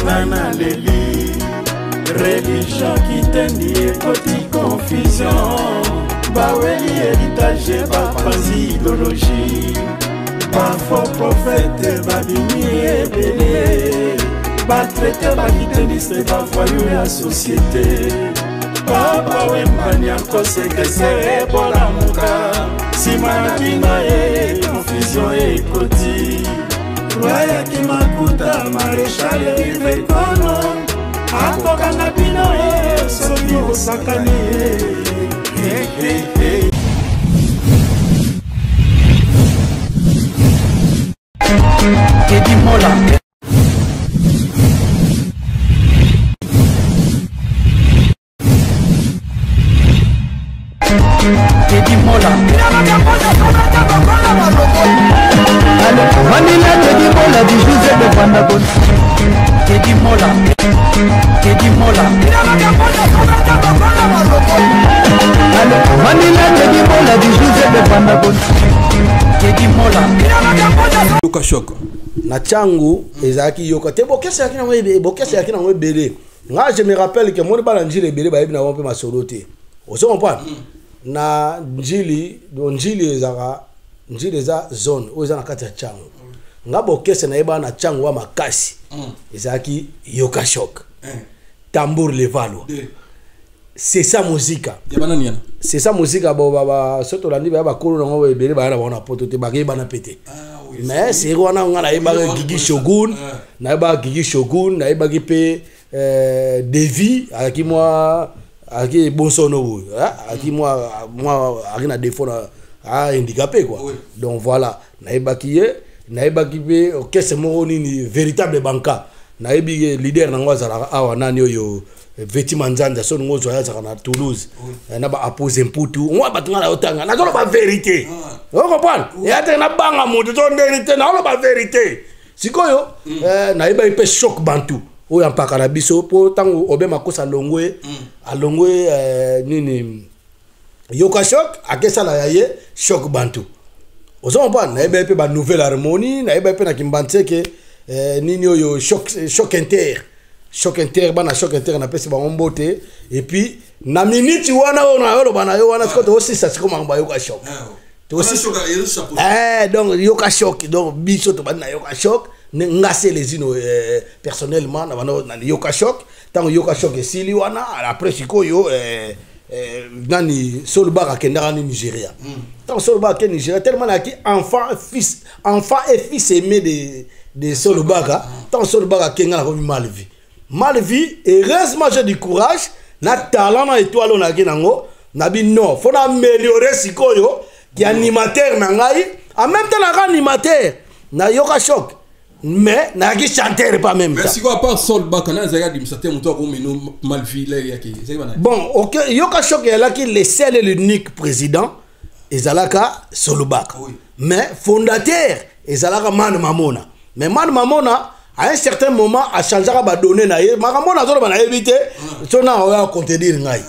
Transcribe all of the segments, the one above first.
nana leli religion kitendi ekoti confusion baweli héritage bapanzi idéologie bafaux prophète babimi ebele batraite bakitendiste bavoyo ya société baba wembani akosekese ebolamuka nsima na bino ye confusion ekoti royaki makuta maréchal rivekono akokanga bino ye soki osakani Teddy Mola Teddy Mola Vanilla Teddy Mola du José de Pandagon Teddy Mola Teddy Mola Vanilla Teddy Mola du José de Pandagon Teddy Mola Yoka Shock na changu ezaki yoka te bokese yakina ngwe bokese yakina ngwe bele nga je me rappelle que mon bala njili bele ba ibina wampe masolote oso comprendre na njili ezaka njili za zone oza na kati ya changu nga bokese na eba na changu wa makasi ezaki Yoka Shock tambour levalo c'est ça musique c'est ça musique bo baba soto landi ba kolo na ngwe bele ba na bona poto te ba ke ba na pété mais c'est wana ngana eba Gigi Shogun na eba Gigi Shogun na eba gipe Devi aki moi aki bonsono aki moi aki na défaut na handicapé quoi donc voilà na eba kipe orchestre moko nini véritable banka na ebi leader na ngwazala awa nani oyo Veti Manzanda son ngozo ya zaka na Toulouse na ba apposer mputu ngwa batunga na otanga na zolo ba vérité on comprend ya te na banga mutu to vérité na ba vérité sikoyo na iba ipe choc bantu oya mpaka na biso po tango obe makosa alongwe nini Yoka Shock akesa la yaye choc bantu ozo comprend na iba ipe ba nouvelle harmonie na iba ipe na kimbantseke nini oyo choc inter Choc inter bana choc inter na pesi ba ngombote et puis na minute wana ona yolo bana yo wana skoto aussi ça c'est comme ba Yoka Shock to aussi donc Yoka Shock donc biso to bana Yoka Shock ngase les ino personnellement na Yoka Shock tant Yoka Shock esili wana après siko yo nani Solubaka kendara ni Nigeria tant Solubaka Nigeria tellement na ki enfant et fils aimé de Solubaka tant Solubaka kenga na ko mal vie heureusement j'ai du courage na talent na étoile on a genango na bi non faut améliorer sikoyo qui animateur na ngai en même temps na animateur na Yoka Shock mais na ki chanteur pas même temps mais siko à part Solubaka na zaya di msate muto ko mino mal vie là yaki bon OK Yoka Shock est là qui le seul et l'unique président ezalaka Solubaka mais fondateur ezalaka Manu Mamona mais Manu Mamona à un certain moment a changé à donner naïe makambo na zolo bana éviter sona oya contredire ngai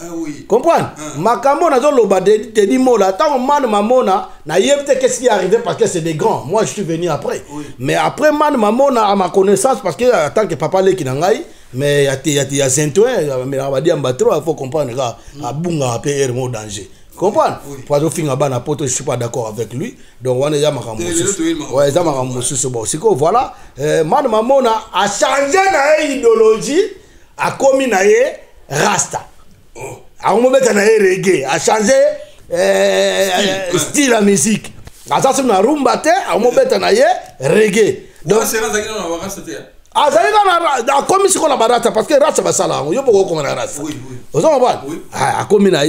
comprendre makambo na zolo ba te di mola tant Manu Mamona na éviter qu'est-ce qui est arrivé parce que c'est des grands moi je suis venu après mais après Manu Mamona à ma connaissance parce que en tant que papa le kinangai mais il y a Zentoin mais on va dire mbatro il faut comprendre là a bunga pe ermo danger comprendre pour au fin bana poto je suis pas d'accord avec lui donc on est ya makambo ouais ça makambo sous bon siko voilà Manu Mamona a changé na idéologie a commis na rasta a mo beta na reggae a changé style la musique a ça c'est na rumba te a mo beta na reggae donc c'est ça qui na rasta te ah ça a commis ce qu'on a barata parce que rasta ba sala yo poko comme na rasta vous en va a commis na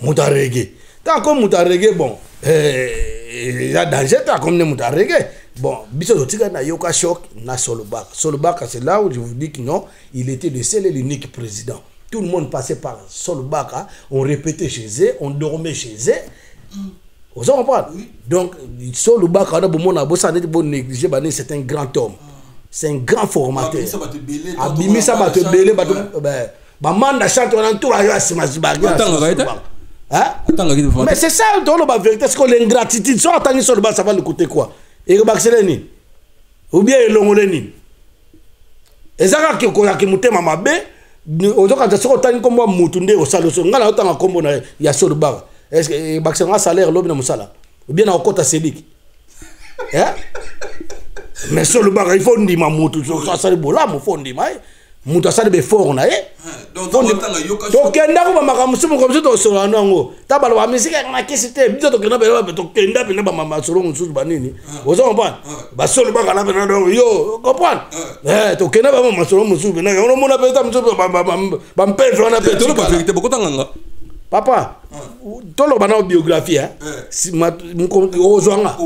muta reggae tant comme muta reggae bon il y a danger tant comme ne muta reggae bon biso dotika na Yoka Shock na Solubaka c'est là où je vous dis que non il était le seul et l'unique président tout le monde passait par Solubaka on répétait chez eux on dormait chez eux vous en comprenez donc Solubaka na bomo na bossa net bon négliger bané c'est un grand homme c'est un grand formateur abimisa ba te belé ba ba manda chante on entoure à Simazibagi mais c'est ça dans la vérité, c'est que l'ingratitude, soit attendre sur le bas, ça va le coûter quoi? Et le baxeleni, ou bien le longoleni. ezaka ki mutema mabe ozoka soko tani kombo mutu nde osala so ngala otanga kombo na ya Solo Bar est-ce que baksenga salaire lobi na musala ou bien na okota Sedik mais Solo Bar il faut ndima mutu so asali bola mo faut ndima mutu asali be fort na donc to kenda ko mama musumu ko to so anango tabalo ba musique na kisite biso to kenda be to kenda be na ba mama solo mususu banini ozo comprendre ba Solo Bar kana be na do yo comprendre to kenda ba mama solo mususu na ono mona pe ta mususu ba mpezo na pe to ba vérité boko tanganga papa tolo bana biographie ozwanga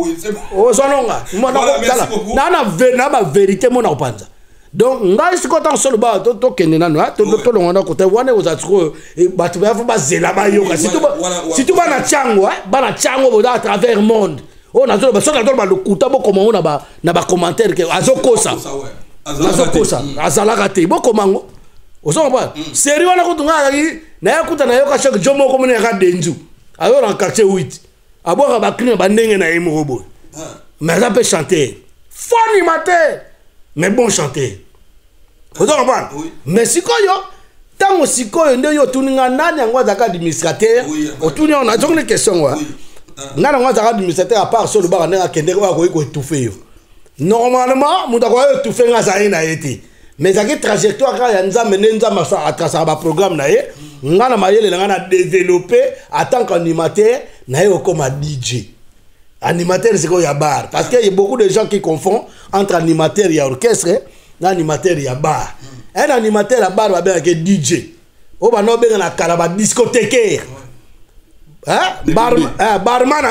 ozwanonga na ba vérité mona opanza donc ngai sikotan Solo Bar to kende nanu to longa ko te wana ozatiko batu ba zela ba yoka si tu bana chango boda à travers monde na zo ba so na ba lokuta bo komango na ba commentaire ke azokosa azalaka te bo komango ozo ba seri wana ko tunga na yakuta na yoka shok jomo ko mona ka denju ayo na quartier 8 aboka ba klina ba ndenge na yimo robo mais ça peut chanter funny matin mais bon chanter vous comprenez mais sikoyo tango sikoyo nde yo tuninga nani yango azaka administrateur otuni on a jonne question wa ngana ngo azaka administrateur à part Solo Bar ndenge akende ko étouffer yo normalement muta ko étouffer nga za ina yeti mais zaki trajectoire ka ya nzambe nzamba sa atrasa ba programme na ye ngana mayele ngana développer en tant qu'animateur na ye comme DJ animateur c'est quoi ya bar parce que il y a beaucoup de gens qui confondent entre animateur et orchestre et animateur et bar. Un animateur à bar va bien avec DJ. On va non bien na kalaba discothèque. Barman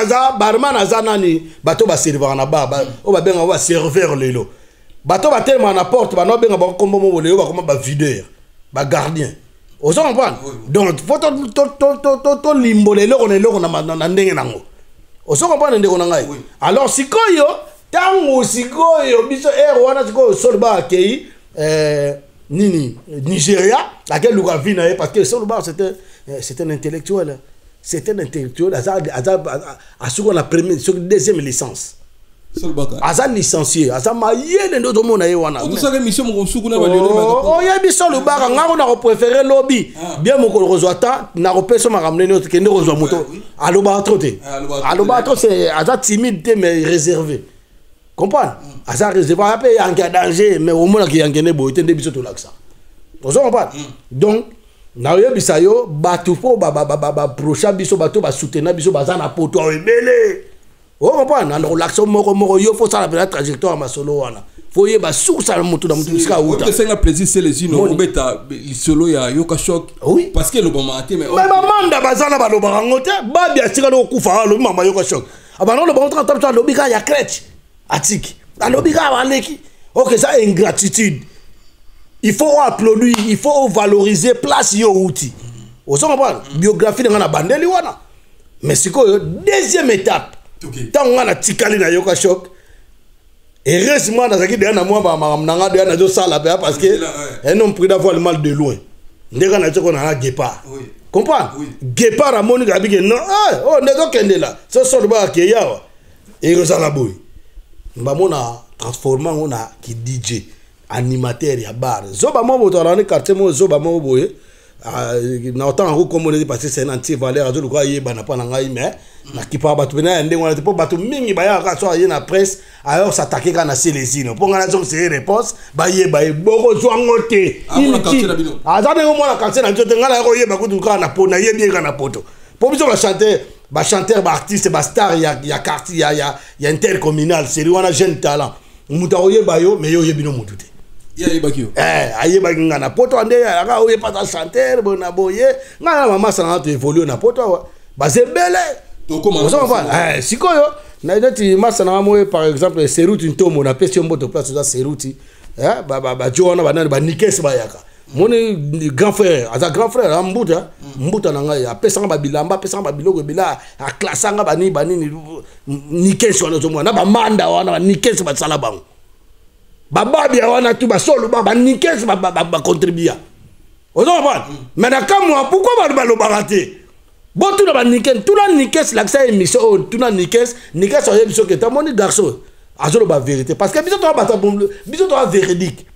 aza nani bato ba serveur na bar on va bien on serveur lelo. Bato ba tellement na porte ba non bien ba kombo mo lelo ba comme ba videur, ba gardien. Vous comprenez? Donc faut to limbo lelo on est là na ndenge nango. Oso comprendre ndeko na ngai alors sikoyo tango sikoyo biso wana sikoyo Solo Bar akei nini Nigeria laquelle Luka vina parce que Solo Bar c'était un intellectuel à ce qu'on a première sur deuxième licence Asa licencié asa mayele ndo to mona ye wana tout ça que mission mo suku na ba lelo oh ya bi Solo Bar ngako na ko préférer lobby bien mo ko rozwata na ko peso makamne no kende rozwa moto aloba troté aloba trop c'est asa timide mais réservé comprendre asa réservé après en danger mais au moins qui en gene boy tende biso to laksa on comprend donc na yo bisayo batu po ba procha biso bato ba soutenir biso bazana poto ebele. Oh comprendre na l'action moko yo faut ça la trajectoire ma solo wana faut yeba source na mutu ska uta c'est un plaisir c'est les ino obeta solo ya yoka shock parce que le bon matin mais manda bazana ba loba ngote ba bia sika no kufa lo mama yoka shock abano lo bon temps to lobika ya crèche atiki la lobika waleki OK ça ingratitude il faut applaudir il faut valoriser place yo outil on comprend biographie na bandeli wana mais siko deuxième étape tant on a tikali na yoka shock et heureusement dansaki na moi ba nanga de na zo sala parce que un homme pris d'avoir le mal de loin ndeka na tsoko na Guépard comprendre Guépard a moni gabi que non oh ndezo kende là so Solo Bar ke yawa et rozala boy mbamona transformant on a qui DJ animateur ya bar zoba mo boto na quartier mo zoba mo boye na autant en comme on dit parce que c'est un anti-valeur azo ko yeba na pa na ngai mais na kipa batu bena ndenge wana po batu mingi ba ya ka so aye na presse alors s'attaquer kana Célestino po ngana zo c'est réponse ba yeba e boko zo ngote azane ngo mona kanse na nzote ngala ko yeba ko duka na po na yebi kana poto po biso ba chanteur ba artiste ba star ya quartier ya intercommunal c'est wana jeune talent muta ko yeba yo mais yo yebino mutute ya yebakio ayeba ngana poto ande aka oye pas chanteur bona boye ngana mama sana to évoluer na poto ba zebele to comment sikoyo na ndeti masana mo par exemple Seruti ntomo na pesi mboto place za Seruti ba jona banani ba nikes ba yaka moni grand frère aza grand frère mbuta na ngai apesa ba bilamba apesa ba biloko bila a classanga bani nikes wana zo mwana ba manda wana ba nikes ba sala bango bababi wana tu ba Solo Bar ba nikes ba contribuer ozo pas mais na kamwa pourquoi ba lo baraté bon tout na nikes tout na nikes la ça émission tout na nikes o émission que ta moni garçon azolo ba vérité parce que biso to ba véridique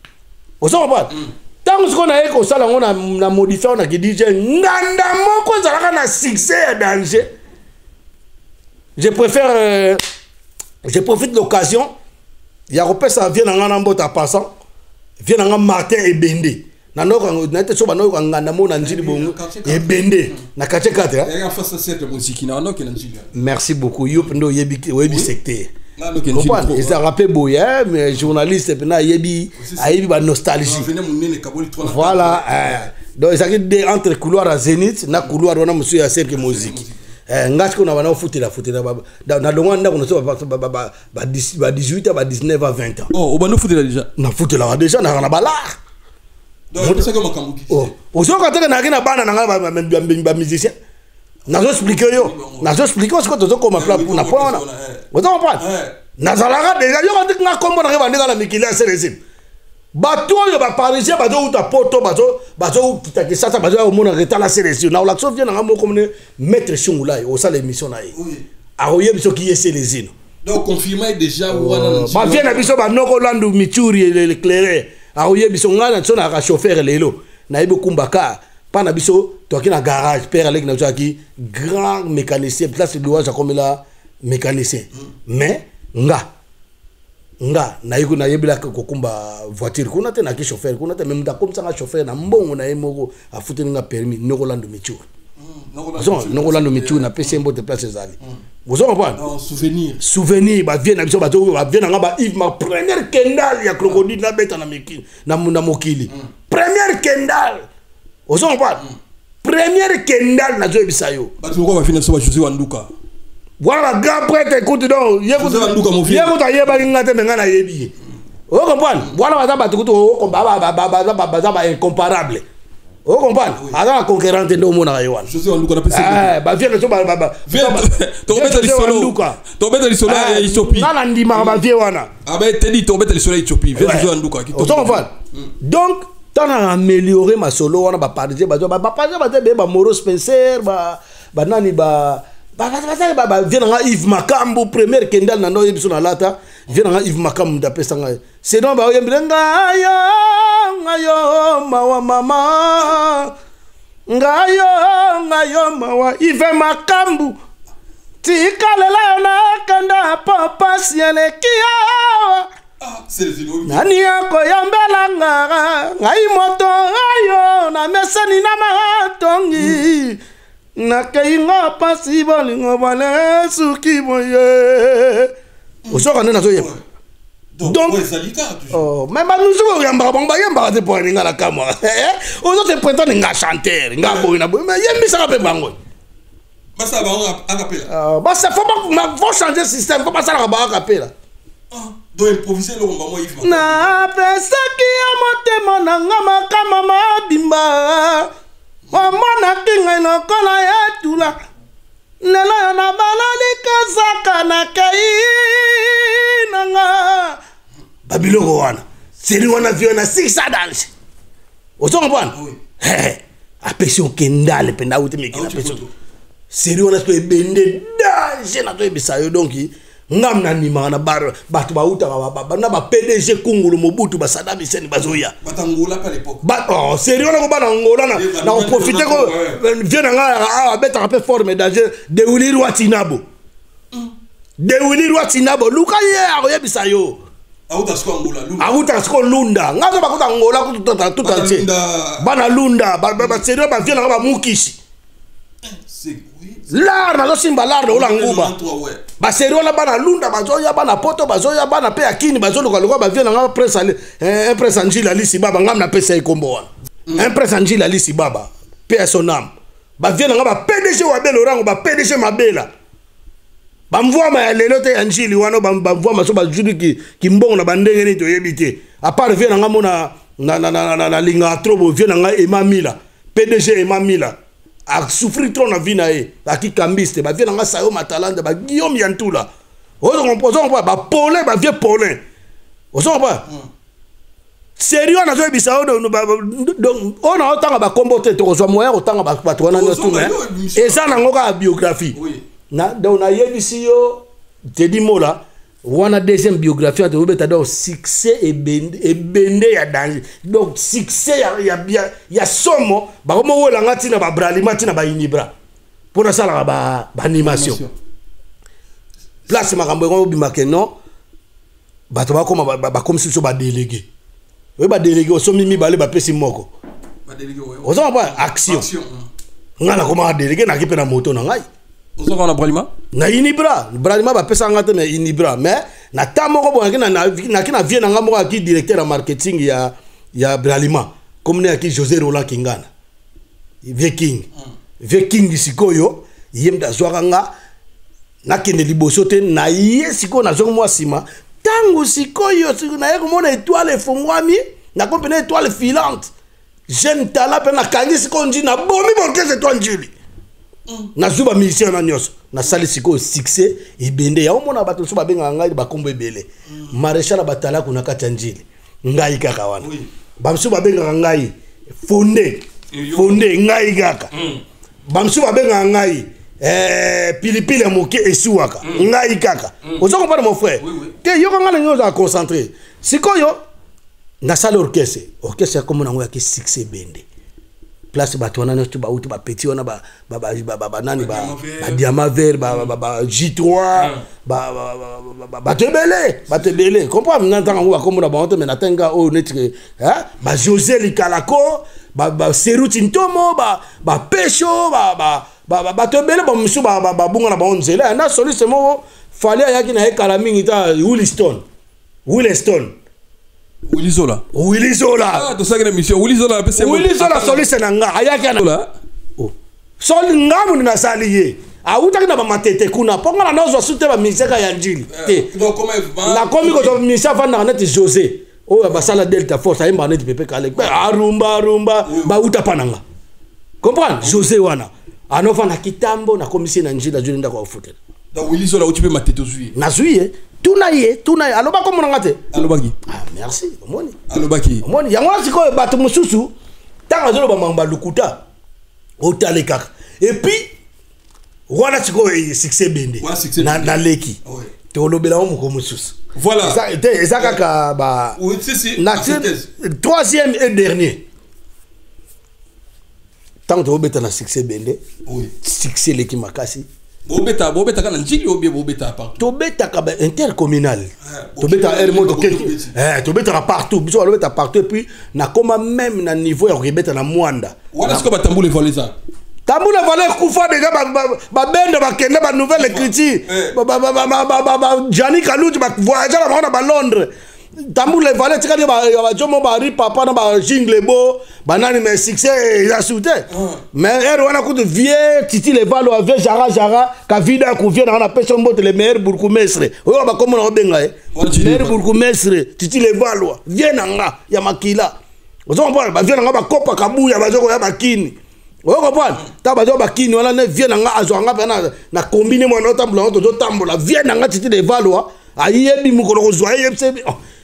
Vous comprenez? Tant que on a écouté ça, on a modifié, on a dit DJ, nganda moko zalaka na succès à danger. Je profite de l'occasion. Il y a repère ça vient en ambota passant, vient en Martin et Bende. Na no na so ba no nganda mo na njili bongo et Bende na quartier 4 hein. Et en face cette musique na no que na njili. Merci beaucoup. Yop ndo yebi secteur. Ils se rappellent Boya, mais journaliste, yebi ba nostalgie. Voilà. Donc, ils ont entre couloir à Zénith, na couloir on a monsieur à cercle musique. Ngat ko na bana footela na longanda ko so ba 18 à 19 à 20 ans. Oh, on footela déjà. Na footela déjà na bala. Donc, c'est comme Kambuki. Oh, so ka teka na kina bana na ba musicien. Na zo expliquer yo. Na zo expliquer ce que tu comme plan pour na point. Vous comprenez? Nazalaka déjà yo quand nga kombo na ba ndika na mikili a Célestine. Bato yo ba parisien bato uta poto bato kita ke sasa bato o mona reta la Célestine. Na la so vient na mo comme maître Shungulai au ça l'émission na yi. A oye biso ki yese les zino. Donc confirmer déjà wana. Ba vient na biso ba noko landu Mituri l'éclairé. A oye biso nga na so na ka chauffeur lelo. Na ibo kumbaka. Pana biso toi qui na garage père avec na qui grand mécanicien place louange comme là mécanicien mais nga na yiko na yebila ko kumba voiture kuna te na ki chauffeur kuna te même da comme ça chauffeur na mbongo na yemoko a foutu nga permis nokolando michu nokolando michu na pese mbo te place zali vous comprenez souvenir ba vient na biso ba vient nga ba Yves ma première kendal ya crocodile na beta na miki na mokili première kendal. Vous comprenez? Première kendal na zo bisayo. Ba tu ko ba finir so ba José Wanduka. Voilà grand prêtre écoute donc. José Wanduka mon fils. Yeko ta yeba ngate menga na yebi. Vous comprenez? Voilà ba tu ko ba incomparable. Vous comprenez? Ala concurrente ndo mona yo wana. José Wanduka na pese. Ba viens so ba to beta li solo. To beta li solo ya Ethiopie. Na ndima ba vie wana. Ah ben te dit to beta li solo ya Ethiopie. José Wanduka ki to. Vous comprenez? Donc tant à améliorer ma solo on a pas parler ba Moro Spencer ba nani ba vient nga Yves Makambu première kendal na no yebiso na lata vient nga Yves Makambu da pesa nga c'est donc ba yembrenga yo mawa mama ngayo mawa Yves Makambu tikalela na kanda papa siele kia nani yako yambela ngai moto ayo na mesani na matongi na keinga pasi bolingo bale suki boye osoka nena zo yeba donc même nous yamba bamba yamba te point ngala kama ozo te point nga chanteur nga boina mais yembi ça pe bango basa ba on acapella basa faut changer système faut pas ça ba acapella do improviser le ngoma Yves na pesa ki amotemo na ngama kama mabimba mona kinga no kola yatula nela na balali kazaka na kai nanga babiloko wana seri wana viona 6 dance ozo ngwana apesio kendale penda uti mekina pesio seri wana ko ebende dance na to ebisayo donc ngam na nima na bar batu ba uta na ba PDG Kungulu Mobutu ba Saddam Hussein bazoya batangola pa l'époque oh sérieux na ko bana ngola na on profiter ko vient nga beta peu forme danger de Willy Rwatinabo luka ye yebisa yo auta sko lunda ngazo bakuta ngola tout entier bana lunda ba sérieux ba vient nga ba mukishi l'art na simba l'art de olanguba ba sérieux la bana lunda bazoya bana poto bazoya bana pe akini bazolo ka ba vient nga presse un presse Angila Lisi baba ngam na pesa ikombo wana un presse Angila Lisi baba pe son âme ba vient nga ba PDG wa belo rango ba PDG mabela ba mvua ma lelo te Angili wana ba mvua ma so ba judi ki mbongo na bandenge ni to yebite à part vient nga mona na linga trobo vient nga Emamila PDG Emamila a souffrir trop na vie na e a ki kambiste ba vient nga Sayo Matalanda ba Guillaume Yantula ozo composant ba Paulin ba vieux Paulin ozo pas sérieux na zo bisao donc on a autant ba comporter to zo moyen autant ba patron na tout et ça na ngoka biographie na donc na yebisi yo te di mola wana deuxième biographie on te donc succès et bende ya danger donc succès ya somo ba comme wala ngati na ba bralima tina ba inibra pour na sala ba animation place makambo ko bimake non bato ba koma ba comme si so ba délégué we ba délégué so mimi ba le ba pesi moko ba délégué o so ba action ngana koma délégué na kipe na moto na ngai o so na bralima na inibra bralima ba pesa ngate na inibra mais na tamoko bo na kina vie na ngambo ki directeur en marketing ya bralima comme ne ki José Roland Kingana Viking sikoyo yemda zwanga na kende liboso te na ye siko na zongo sima tangu sikoyo na ye komona étoile fongwami na kompena étoile filante jeune talent pe na kangi siko nji na bomi borkese étoile njili na zuba musicien na nyos na sali siko succès ebende ya omona bato so babenga ngai bakombo ebele maréchal batala kuna kati njili ngai kaka wana bamsu babenga ngai fondé ngai kaka bamsu babenga ngai pilipili moke esuwaka ngai kaka ozo comprendre mon frère te yo kanga na nyoza concentré sikoyo na sali orchestre comme na ngoya ki succès bende place bato wana nyoto ba uti ba petit wana ba nani ba diamant vert ba J3 ba tebele comprendre n'entend ngo comme na ba honte mais natenga o netike ba José Likalako ba Seruti Ntomo ba Pesho ba tebele ba musu ba bunga na ba onzela na soliste mo fallait yaki na ekala mingi ta Willy Zola. Ah, tu sais que l'émission Willy Zola soliste nanga ayaki na. Oh. Sol ngamu na saliye. Auta na ba matete kuna. Ponga na nozo sute ba miseka ya njili. Donc comment la komi ko misa fa na net José. Oh ba sala Delta Force ayemba net pepe kale. Arumba ba uta pananga. Comprendre? José wana. Anofa na kitambo na komisi na njila juli ndako ofutela. Donc Willy Zola uti pe matete zui. Na zui tunaye aloba ko monanga te alobaki merci omoni alobaki omoni yango siko bato mususu tanga zolo ba mamba lukuta otale kaka et puis wana siko succès bende na leki to lobela mo ko mususu voilà ça kaka ba na troisième et dernier tant to beta na succès bende succès leki makasi bobeta kana njili obie bobeta partout to beta ka intercommunal to beta moto to beta partout biso beta partout et puis na koma même na niveau ya rebeta na mwanda wala siko batambule voler ça tambule voler kufa déjà ba bende ba kende ba nouvelle écriture ba Gianni Kaluji ba voyager ba Londres tambule voler tika ba jomo ba ri papa na ba jingle bo banani mais succès ya soute mais er wana ko de vieux titi le valo avec jara ka vida ko vient na pêche mbote le meilleur bourgmestre o ba comme na obenga meilleur bourgmestre titi le valo vient nga ya makila ozo ba vient nga ba kopa kabuya ba zoko ya bakini o comprendre ta ba zo bakini wala ne vient nga azo nga na combiner mo na tambola to tambola vient nga titi le valo ayebi mukolo ko zoa yebse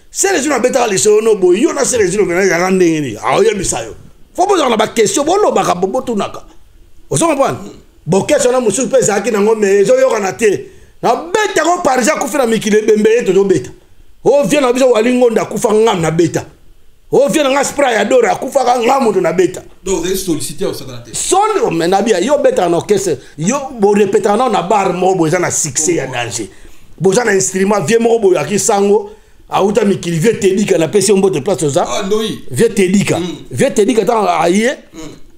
c'est les gens abeta les sono boy yo na c'est les gens venir ya ndenge ni ayo bisayo faut poser na ba question bolo ba bobo tunaka ozo comprendre bo question na musu pe zaki na ngome zo yo kana te na beta ko parja ku fina mikile bembe to beta o vient na biso walingo nda kufa ngam na beta o vient na spray adora kufa ngam to na beta donc vous solliciter au secrétaire son mais na bia yo beta na orchestre yo bo répéter na bar mo bo za na succès ya danger bo za na instrument vie mo bo ya kisango auta mikili vie tedika na pesi mbote place za vie tedika tant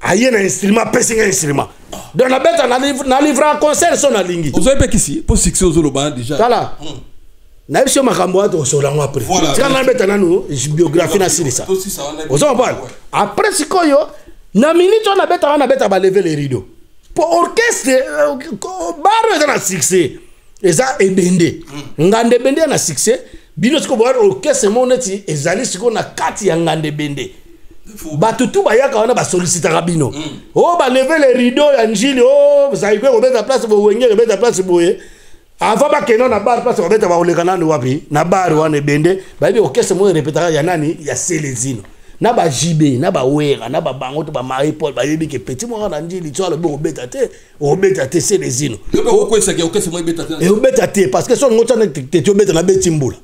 aye na instrument pesi nga instrument donc na beta na livra concert son na lingi vous avez pas ici pour succès aux Zoloba déjà kala na biso makambo ato solango après tika na beta nanu biographie na silisa ozo parle après sikoyo na minute na beta ba lever les rideaux pour orchestre baro na succès eza ebende ngande bende na succès bino siko boar orchestre moneti ezali siko na kati ya ngande bende batutu bayaka wana ba solliciter bino oh ba lever les rideaux ya njili oh zaikwe ko beta place bo wenge beta place boye avant ba keno na bar place ko beta ba olekana ndo wapi na bar wana bende ba bi orchestre mo répétera ya nani ya Selezino na ba JB na ba wera na ba bango to ba Marie Paul ba yebi ke petit mo na njili to le obeta te c'est les ino et obeta te parce que son ngota te obeta na betimbula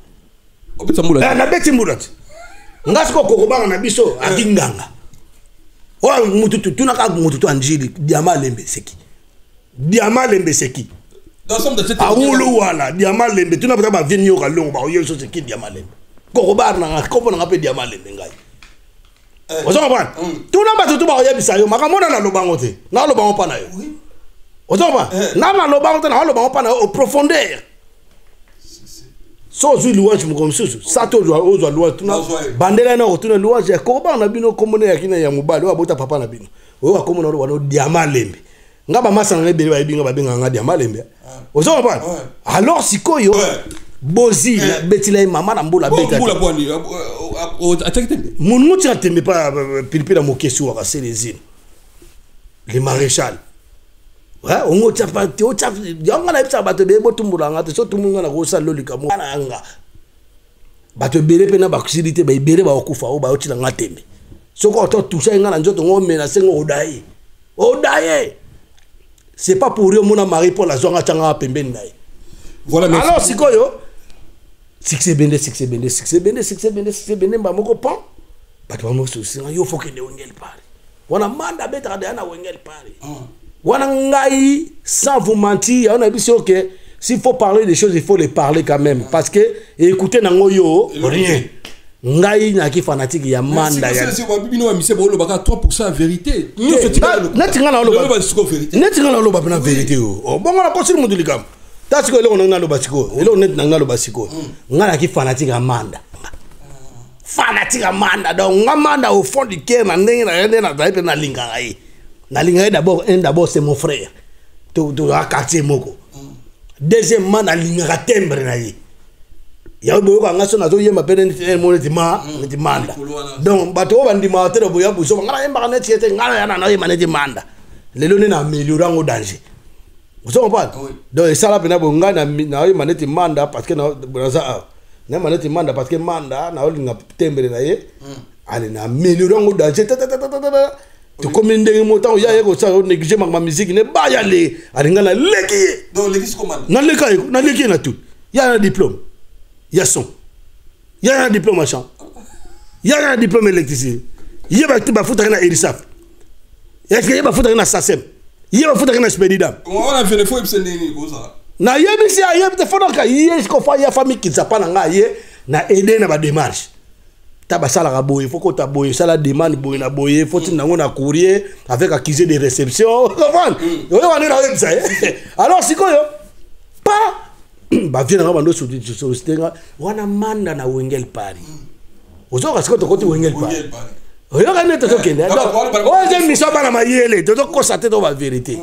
na betimbula ngasko kokobanga na biso akinganga wa mutu tunaka mutu to njili diama lembe seki dans de cette awulu wala diama lembe tunapata ba vinyo ka longo ba yeso seki diama lembe kokobana na kopona ngape diama lembe ngai ozo ba tuna ba tuba oyebisa yo makamona na lobango te na lobango pa na yo ozo ba na lobango te na lobango pa na au profondeur so zu louange mo komsusu sato ozo louange tuna bandela na tuna louange kokobana na bino komone yakina ya mobali wa bota papa na bino oyo akomona ro wana diama lembe ngaba masana ngebe ba binga babinga nga diama lembe ozo ba alors sikoyo bozi betila mama na mbula beta mbula bwani attaque mon tu n'aimais pas pilipila mokesu wa selezine le maréchal ouais on t'a pas tu t'a yanga na bisa bato be botumbula ngate so tumunga na ko salo likamo na nga bato bere pena ba kusilite ba ibere ba okufa o ba otila ngatembe so ko to toucher nga na njoto ngome na sengo odaye c'est pas pour eux mon Marie Paul la zonga tanga pembeni nae voilà mais alors sikoyo succès bende ba moko pan bato ba moko singa yo fokende wengel pare wana manda beta de ana wengel pare wana ngai sans vous mentir on a dit que s'il faut parler des choses il faut les parler quand même parce que écoutez nango yo rien ngai na ki fanatique ya manda ya c'est bino wa mise bolo baka 3% vérité netinga na lo ba na vérité o bongo na ko sir mudulikam tasiko eloko na ngalo basiko eloko net na ngalo basiko ngala ki fanatique amanda donc ngamanda au fond du cœur na ndenge na yende na daipe na linga d'abord c'est mon frère to a quartier moko deuxièmement na linga tembre na ye ya boyo ka ngaso na zo yema pene ni moneti manda donc bato bandima tero boya buso ngala yemba na tiete ngala yana na yema ne manda lelo ne na améliorer ngo danger. Vous comprenez? Donc ça là pena bonga na maneti manda parce que na braza na maneti manda parce que manda na olinga tembere na ye ali na améliorer ngo danger to commande montant ya ko ça négliger ma musique ne ba ya le ali ngala leki donc leki commande na leki na tout ya un diplôme ya son ya un diplôme machin ya un diplôme électricité ya ba futa na Erisaf ya ke ba futa na SACEM il va foutre une expédition. On a fait le faux ibsenini comme ça. Na yebisi ayebite fona ka yes ko fa ya famille qui ça pas na ye na aider na ba démarche. Ta ba sala ka boye faut ko ta boye sala demande boye na boye faut tin na courrier avec accusé de réception. Comprendre? Yo on est là ça. Alors sikoyo pas ba vient na ba ndo sur stenga wana manda na wengel pari. Ozo ka siko to koti wengel pari. Regardez tout ce qu'il y a. On mis ça dans ma yéle. Tu dois constater dans la vérité.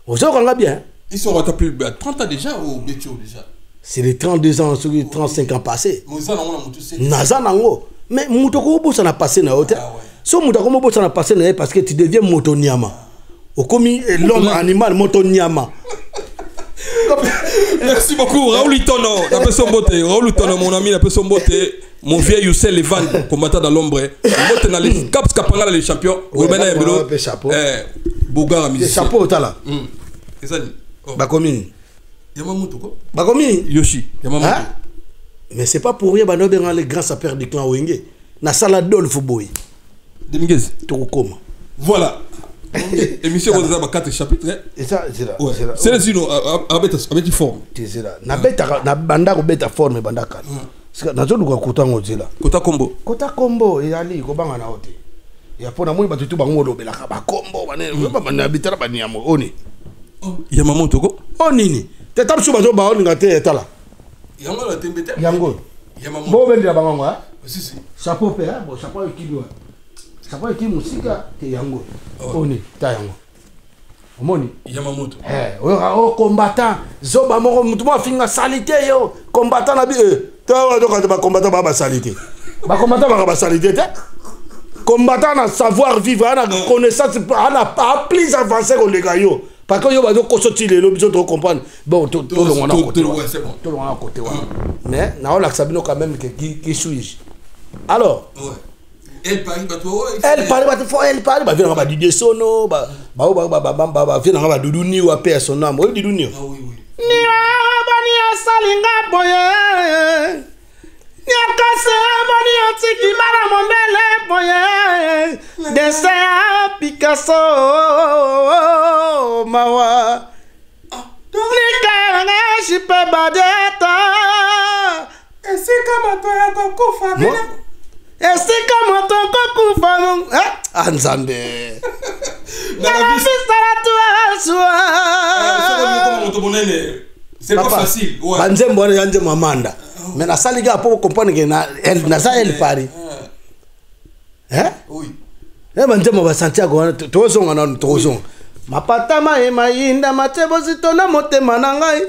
On sait qu'on a bien. Ils sont plus 30 ans déjà ou Bétio déjà. C'est les 32 ans, 35 ans passés. Naza nango. Mais Moutoko Bobo ça n'a passé na hôtel. So Moutoko Bobo ça n'a passé na parce que tu deviens motoniama. Au commis l'homme animal motoniama. Merci beaucoup Raoul Itono, la personne beauté. Raoul Itono mon ami, la personne beauté. Mon vieux Youssel Levan, combattant dans l'ombre. Moi, dans les caps capanga les champions. Ruben Ebelo. Bougara musicien. Chapeau tala. C'est ça. Bakomini. Yamamoto quoi? Bakomini. Yoshi. Yamamoto. Mais c'est pas pour rien bano benga les grands sapeurs du clan Wenge. Na sala Dolph Boy. Demiguez. Tokoma. Voilà. Émission on a 4 chapitres. Et ça c'est là. C'est là sinon avec forme. C'est là. Na beta na banda ko beta forme banda kala. Nazo luka kota ngozela kota kombo ezali ko banga na hote ya pona moi batutu bango lobela ka ba kombo bana na bitara baniamo oni Yamamoto ko onini te tapsu bazo ba oninga te etala yango la tembete yango Yamamoto bo bendela bango ha si chapeau pe ha bo chapeau ekibwa chapeau ekimusika te yango oni ta yango omoni Yamamoto o combattant zoba moko mutu mo finga salité yo combattant na bi toi donc ba combattant ba salité ba combattant ba salité combattant na savoir vivre na connaissance na pas plus avancé que les gars yo parce que yo ba ko sortir le biso to comprendre bon to le on a côté c'est bon to le on a côté mais na on l'accepte quand même que qui suis alors Elle Paris bato. Elle Paris bato fo elle Paris ba vient ba Didier Sono ba vient ba Doudou Ni wa paix son nom. Doudou Ni. Ah oui oui. Ni bani asalinga boye. Ni akase bani atiki mara mondele boye. Dessin Picasso mawa. Nikanga shipe badeta. Esika moto ya kokufa bina. Esika moto kokufa. Anzambe. Na la vie c'est pas facile. Banzembo wana yanje mamanda. Mais na saliga pour comprendre que na ça elle Paris. Oui. Banzembo ba Santiago wana tozonga na tozonga. Mapatama e mayinda matebo zitona motema na ngai.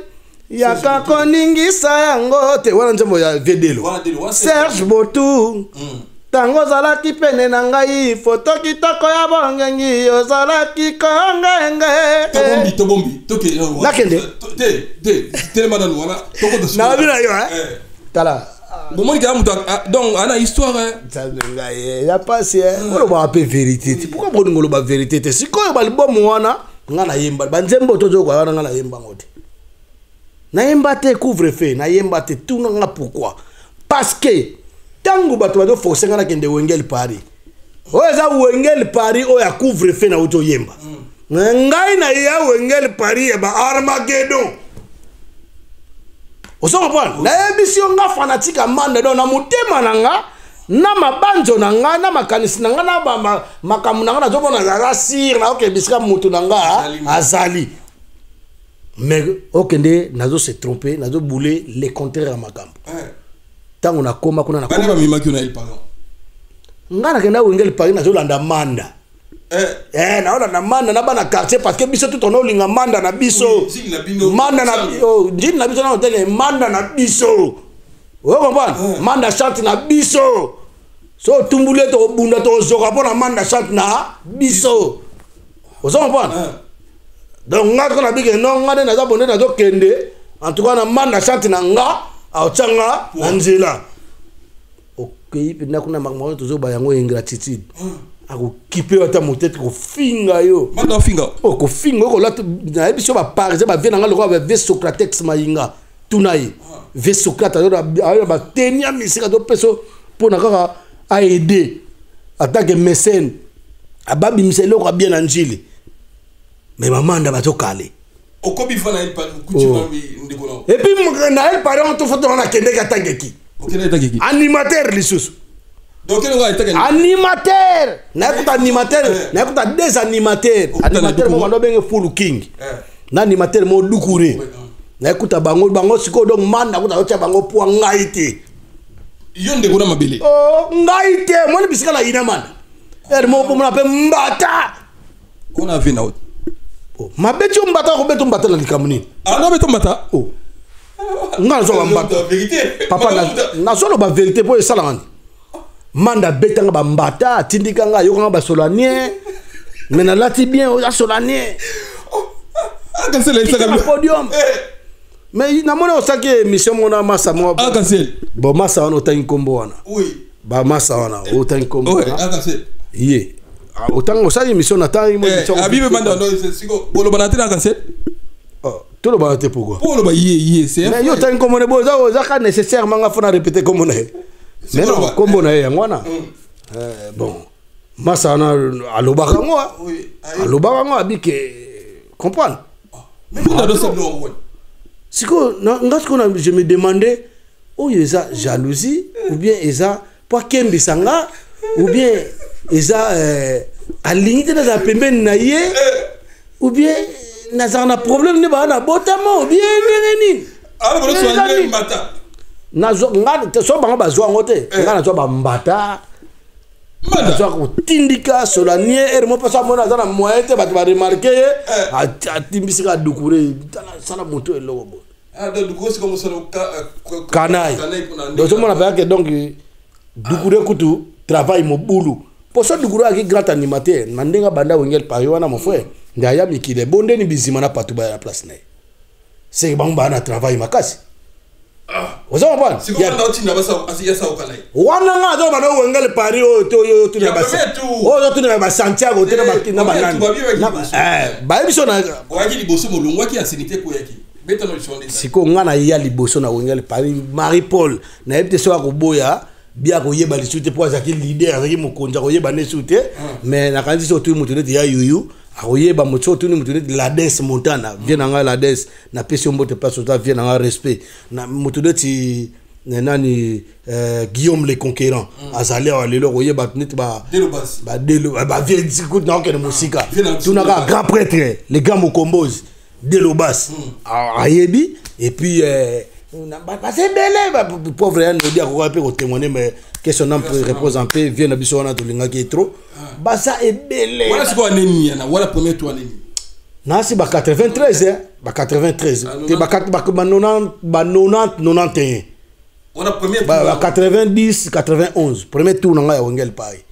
Yaka koningisa yango te wana nzembo ya Vedelo. Serge Botou. Tango zalaki pene na ngai foto kitoko ya bongengi ozalaki kongenge. Tobombi. Toke. Nakende. Tellement dans voilà. Toko de. Na bina yo Tala. Bon moi donc ana histoire il y a pas si on va appeler vérité. Pourquoi on ngolo ba vérité te siko ba libomo wana ngana yemba banzembo tozo kwa wana ngana yemba ngote. Na yemba te couvre-feu, na yemba te tout nga pourquoi? Parce que tango bato bato forcer ngana kende wengel Paris. Oza wengel Paris o ya couvre-feu na auto yemba. Ngai na ya wengel Paris ya ba Armageddon. Oso comprendre? Na émission nga fanatique amande do na mutema nanga na mabanjo nanga na makanisi nanga na ba makamu nanga na zobona za sir na oke bisika mutu nanga azali. Mais okende nazo se tromper, nazo bouler les contraires à makambo. Tango na koma kuna na koma. Bana mima ki na il pardon. Ngana kenda wengel Paris nazo landa manda. Na ona na manda na bana quartier parce que biso tout on olinga manda na biso. Manda na njini na biso na hôtel manda na biso. Vous comprenez? Manda chante na biso. So tumbule to bunda to zoka pona manda chante na biso. Vous comprenez? Donc ngako na bige no ngade na za bonde na zo kende. En tout cas na manda chante na nga au changa na nzela. Okay, pina kuna makmo to zo ba yango ingratitude. Ako kipe wata motete ko finga yo. Manda finga. Oh ko finga ko la na ebiso ba parze ba vena ngalo ko ba ve Socrates mayinga. Tunai. Ve Socrates ayo ba tenia misika do peso pona kaka a aider attaque mécène. Ababi miselo ko bien anjili. Mais maman nda bato kale. Okobi fana il parle kuchima ndikono. Et puis na il parle on to photo na kende ka tangeki. Okene tangeki. Animateur lisusu. Donc quel gars était animateur. Na kuta animateur, na kuta des animateurs. Animateur mo ndo benge full king. Na animateur mo dukure. Na kuta bango siko donc man na kuta ocha bango po ngaite. Yonde kuna mabele. Oh ngaite mo ni bisika la ina man. Mo po mo na pe mbata. On a vu na autre. Oh mabetu mbata ko betu mbata la likamuni. Ah non betu mbata. Oh. Ngana so mbata. Vérité. Papa na solo ba vérité po esala ngani. Manda betanga ba mbata tindika nga yokanga ba solanier mais na lati bien o solanier cancel le podium mais na mona osaki émission mona massa mo cancel bon massa wana otangi kombo wana oui ba massa wana otangi kombo oui cancel yé otango osaki émission na tangi mo abibe manda ndo siko bolo banate na cancel tout le banate pourquoi pour le ba yé c'est mais yo tangi kombo ne bo za ka nécessairement nga fona répéter kombo na mais non kombo na ya ngwana bon massa na alobaka ngwa alobaka ngwa bike comprendre mais on doit savoir siko ngasko na je me demandais oh eza jalousie ou bien eza pour kembisanga ou bien eza alingi na za pembeni na ye ou bien na za na problème ne ba na botamo ou bien nini alors bolo soigner mata nazo ngana so bango bazwa ngote ngana zo ba mbata manda zo ko tindika solanier mo pasa mona za na moyete ba remarquer atimbisika dukure sala moto eloko bo donc dukure c'est comme ça kanai donc so mona ba que donc dukure kutu travail mo bulu pour ça dukure aki grand animateur mandenga banda wengel Paris wana mon frère ndaya mikile bonde ni bizima na patu ba ya place na c'est bango ba na travail makasi ozo comprendre si comment on tina basa asiya sa okala wana nga zo bana wengele pari o to yo tu na basa o yo tu na ba Santiago te na banana ba biso na oaki liboso molongwa ki asinité ko yaki beta no chonde siko nga na ya liboso na wengele pari Marie Paul na ebite so akoboya bia ko yeba lisute po azaki leader azaki mokonza ko yeba ne sute mais na kanzi so tu mutu ya yuyu akoyeba moto tu ni mutu la dance montana vient nga la dance na pesi mbote passe ça vient nga respect na mutu ti nani Guillaume le conquérant azali wa lelo ko yeba nit ba delo ba vient écoute na okene musika tu na grand prêtre les gars mo combos delo bass ayebi et puis c'est belé pauvre yan no dia ko pe ko témoigner mais question n'a pas repose en paix vient na biso wana to linga ki trop ba ça est belé wala siko aneni na wala premier tour aneni na si ba 93 ba 93 te ba 90 91 wala premier ba 90 91 premier tour nga ya wengel pai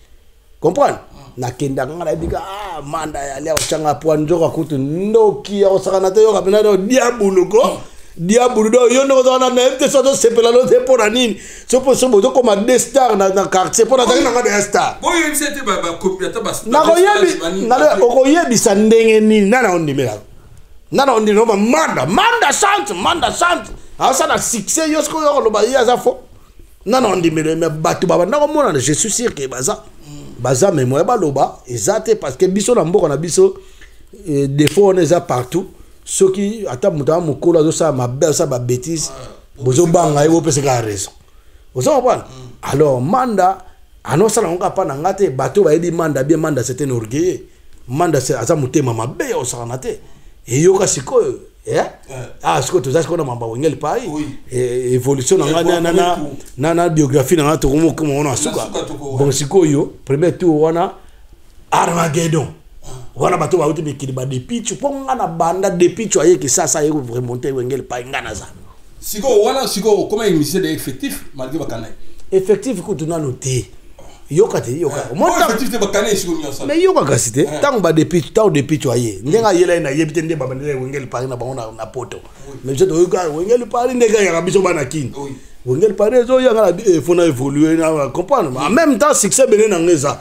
comprendre na kenda nga bika manda ya leo changa po njoka kutu ndoki ya osakana te yo kapena do diabulu ko diabulu do yo no zona na ete so do sepela lo te pona nini so po so bodo comme des stars na quartier pona ta nga des stars boyo msete ba computer bas na ko yebi na ko yebi sa ndenge nini na ondimela na ondino ba manda sant asa na succès yo sko yo lo ba ya za fo na ondimela me batu baba na ko mona je suis sûr que baza mais moi ba loba ezate parce que biso na mboko na biso des fois on est partout ceux qui attendent muta mukolo zo sa mabe sa ba bêtise bozo banga yo pese ka raison ozo comprendre alors manda anosa na nga pa na ngate bato ba yedi manda bien manda c'était un orgueil manda c'est asa mutema mabe yo sa na te et yo ka sikoyo siko to za siko na mamba wengeli pai évolution na biographie na to komo komo na suka bon sikoyo premier tour wana Armageddon wana bato ba uti mikili ba depichu ponga na banda depichu ayeki sasa yeko remonter wengeli pai ngana za siko comment il mise des effectifs malgré bakana effectif ko tuna noté yoka monta effectif de bakana siko nyosa mais yoka kasite tango ba depichu aye ndenga yela na yebite nde baba ndele wengeli pai na bango na poto mais je dois wengeli pai ndega ya biso bana kini wengeli pai zo ya ngala fona évoluer na comprendre en même temps succès bene na ngeza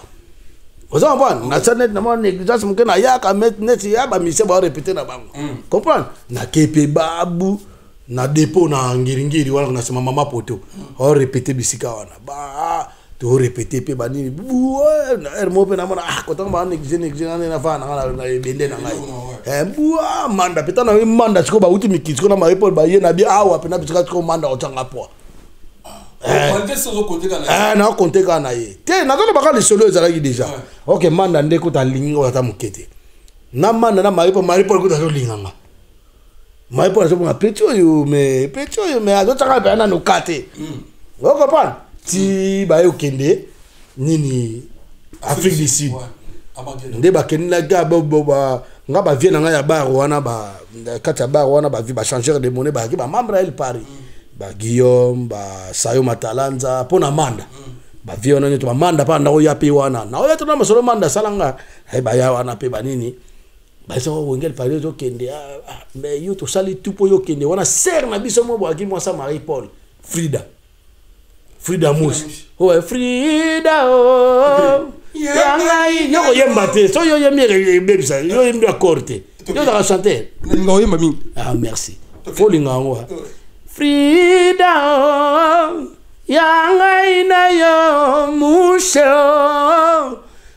oza comprendre na sanet na mona négligence mukena yaka net ya ba mise ba répéter na bango comprendre na kepe babu na dépôt na ngiringiri wana na sema mama poto o répéter bisika wana ba to répéter pe banini na hermo pe na mona ko to ba négligence na fana na bende na ngai bua manda peta na manda siko ba uti mikitiko na ma report ba ye na bi awa pe na bisika ko manda o tanga po na compter kana ye te na to ba ka le solo ezalaki déjà OK manda ndeko ta lingo ta mukete na manda na maripo ko ta linganga maripo so nga pecho yo me azo tsaka ba na no kate o comprendre ti ba yo kende nini Afrique du Sud nde ba kenna ga ba nga ba vie na nga ya bar wana ba kata bar wana ba vi ba changer de monnaie ba ki ba membre el Paris ba Guillaume ba Sayo Matalanza pona manda ba vie wana nyoto ba manda pa ndako ya pe wana na oya to na masolo manda salanga ba ya wana pe ba nini ba so wengel Paris zo kende mais yo to sali tout po yo kende wana ser na biso mo ba ki mo sa Marie Paul Frida Mouche Frida yanga yo yemba te so yo yemi bebisa yo yemi accorder yo da chanter ngo yemba mi merci folinga ngo Frida yanga ina yo mushe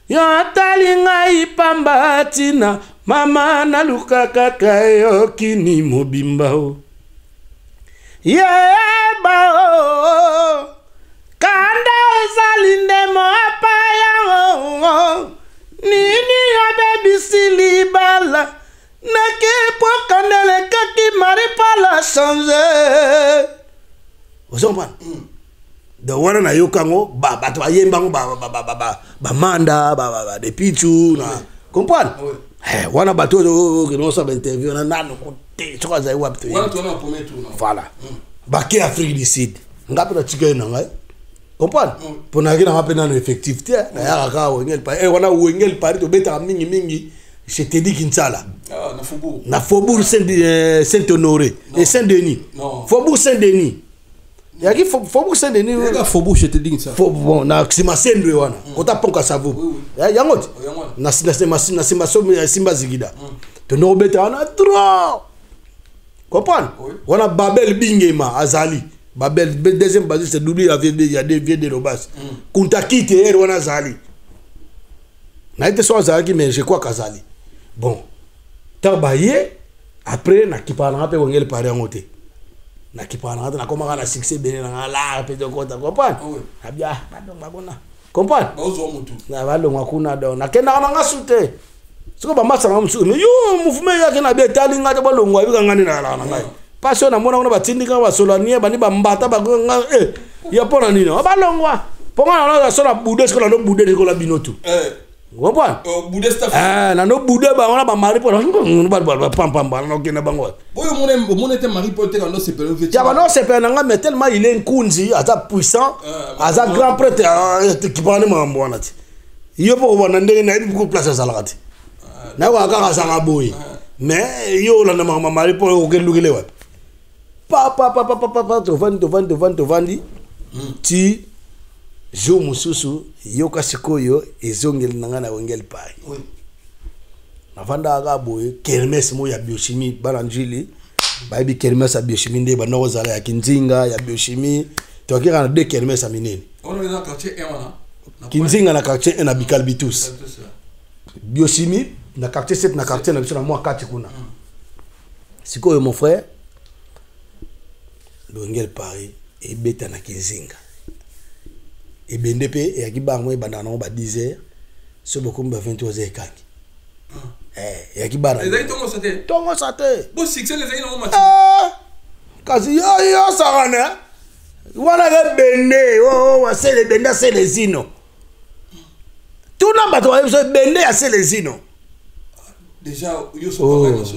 yo talinga ipambatina mama na lukaka kayo kini mobimba yeba kanda zalinde mopa ya nini ya baby silibala nake pokandele kaki maripala changer ozomba de wana na yokango ba bato bayembango ba manda ba de pichu na comprendre wana bato que non ça interview na nano côté tu vois aiwa bato wana tona premier tour voilà ba ke Afrique du Sud ngapi na tika na ngai comprendre pona kina ngapi na effectif te na ya ka wengel pa wana wengel pa to beta mingi je te dis Kinsala na Faubourg Saint-Honoré et Saint-Denis Faubourg Saint-Denis yaki Faubourg Saint-Denis Faubourg je te dis ça bon na sima sendwe wana kota ponka savo yango na simba zigida to no beta na trop comprendre wana Babel Bingema azali Babel deuxième base c'est doublé avec il y a des vieux de Robas kunta kite er wana azali na été so azali mais je crois qu'azali bon tabaye après na kipana pe wongel pare ngote na kipana na koma na succès bene na la pe de kota comprendre abia badon babona comprendre bazo mutu na balo ngakuna do na kenda na ngasute siko ba masa ngamusu mais yo mouvement yake na be tali ngata balongwa bika ngani na la na ngai passion na mona ba tindika ba solanie bani ba mbata ba ya pona nini balongwa ponga na so na bude siko na no bude ko la binotu comprendre bude staff na no bude ba ona ba mari pona ba pam ba na kena bango boyo mon était mari pour te quand c'est pelo ya ba no c'est pena mais tellement il est nkunzi ata puissant asa grand prêtre qui parle mambo wana ti yo po bona ndenge na beaucoup place za lakati na wa ka sanga boy mais yo la na mama mari pour o kelukile wa pa to vandi ti jo mususu yo kasikoyo ezongeli nanga na wengel pai na vanda ga boy kermes mo ya biochimie balanjili baibi kermes ya biochimie nde ba no zala ya kinzinga ya biochimie to kira na de kermes ya minene on est dans quartier 1 wana kinzinga na quartier 1 na bikalbitus biochimie na quartier 7 na quartier na biso na moi 4 kuna sikoyo mon frère Wengel Paris et beta na kinzinga et BNDP et akiba ngwe bandana ba 10h so beaucoup ba 23h kangi et akiba na les tongo sate bo succès les aïna match kasi yo sarana wana ga bende wa sele benda sele zino tuna bato wa so bende ya sele zino déjà yo so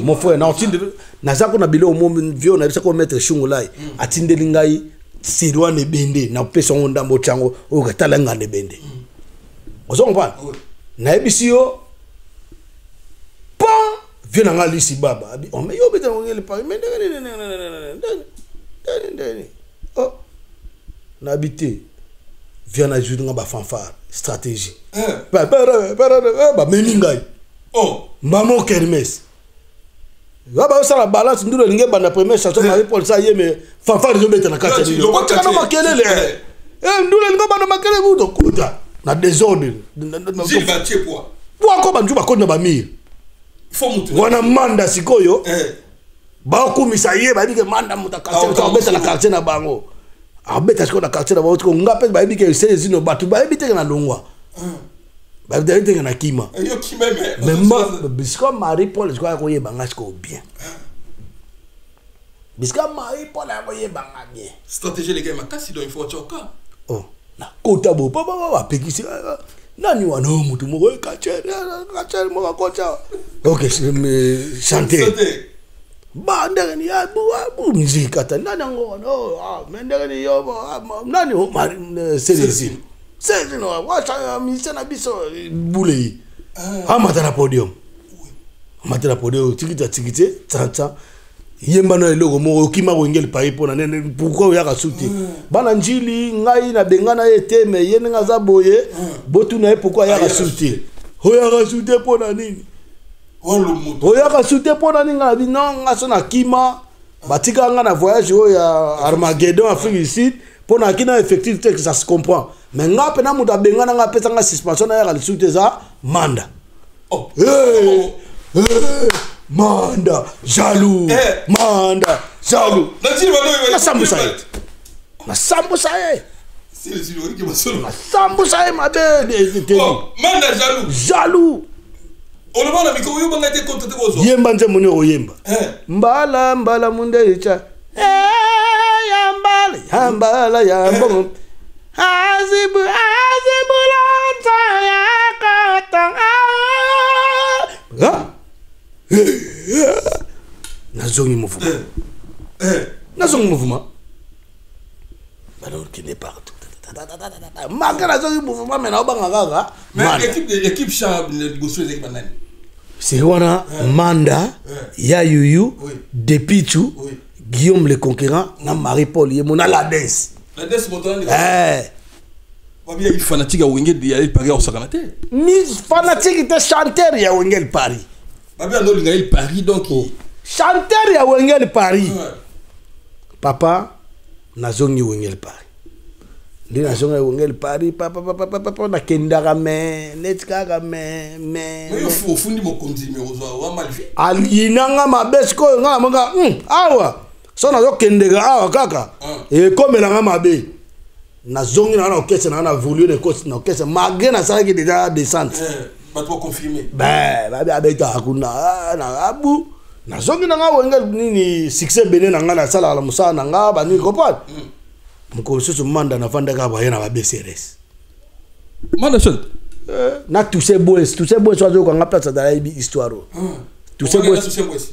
mon frère na otinde na zako na bilo mo vio na bisa ko mettre shungulai atinde lingai sirwa ne bende na pesa onda mbochango o katala ngande bende ozongo pa na ebisio pa vio na ngali si baba abi o me yo beta ngeli pa me oh na habité vio na judu ngaba fanfare stratégie ba meningai oh maman kermes Gaba osala balance nduro linge bana première chanson na Paul ça yeme fanfare zo beta na kata ni ko kana makelele nduro linge bana makelele budo kuta na désordre Gilles Batier poa ko banju bakona ba mir fo mutu wana manda sikoyo ba kumisa ye ba bike manda mutakase to beta na quartier na bango abeta siko na quartier na bango ko ngape ba bike sezino batu ba bite na longwa ba bite na kima yo kima mais bisco Marie Paul je crois ko ye banga ko bien bisco Marie Paul ko ye banga bien stratégie les gars makasi do il faut choka oh na kota bo ba pekisi nani wana mutu mo ka chere mo ko cha okay chanter ba ndani ya bu musique ata nani ngo no mendani yo nani o Célestine c'est non wacha misena biso boulé amata na podium tikite tata yemba na eloko mo okima wengel Paris pona nene pourquoi ya kasuti bana njili ngai na bengana ete me yene ngaza boye botu na pourquoi ya kasuti hoya kasuti pona nini hoya kasuti pona nini ngabi non ngaso na kima batika nga na voyage ya Armageddon Afrique du Sud pona kina effectif que ça se comprend mais nga pena muda bengana nga pesa nga suspension ya kasuti za manda oh manda jaloux manda jaloux na sambusa ma be manda jaloux on va na miko yo banga te kontate bozo yemba nze muni oyemba mbala munde icha ya mbala ya mbongo azibu lanta ya katanga nazongi mouvement alors qu'il est partout malgré nazongi mouvement mais na obanga kaka mais équipe chab le gosso les banane c'est wana manda ya yuyu depichu Guillaume le Conquérant, na Marie-Paul, il y a la danse. La danse montante. Il y a fanatique à Wengel, il y a eu Paris au Sakanate. Miss fanatique était chanteur, il y a Wengel Paris. Il y a eu Paris donc. Chanteur, il y a Wengel Paris. Papa, nazongi Wengel Paris. Ndi nazongi Wengel Paris, papa, na kendara me, netkara me. Mais il faut fundi mo konzi me ozo mal fait. Alinanga mabesko nga manga awa. So nazo kendega awa kaka. E komelanga mabe. Nazongi na orchestre na voulu de coach na orchestre malgré na ça qui déjà descente. Pas trop confirmé. Abeta akuna na abu. Nazongi na nga Wengel nini succès bene na nga na sala la musa na nga ba ni comprendre. Mko susu manda na fanda ka ba yana ba BCRS. Manda chante. Na tous ces boys ozo ko nga place da ibi histoire. Tous ces boys.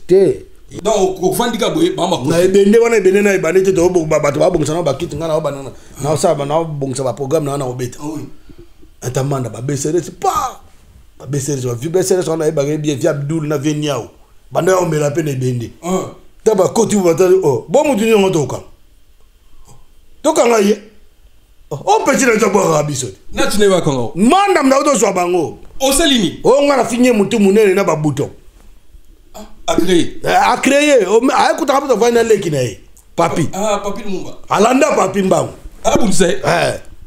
Te. Donc au fandika boy mama ko. Na ebende wana ebende na ibane te to ba bato ba bongisa na ba kit nga na ba na. Na sa ba na bongisa ba programme na obeta. Oui. Atamanda ba BCRS pa. Ba BCRS va BCRS on a ba bien via Abdul na Veniao. Banda on me la peine ebende. Ta ba koti ba ta bon mutu ni ngoto ka. Toka ngaye. O petit na tabo rabiso. Na tu ne va kongo. Manda mna oto so bango. O salini. O ngana finye mutu munene na ba bouton. A créé. A créé. A kuta kapita vana leki na ye. Papi. Papi Lumumba. Alanda papi mbangu. Bunse.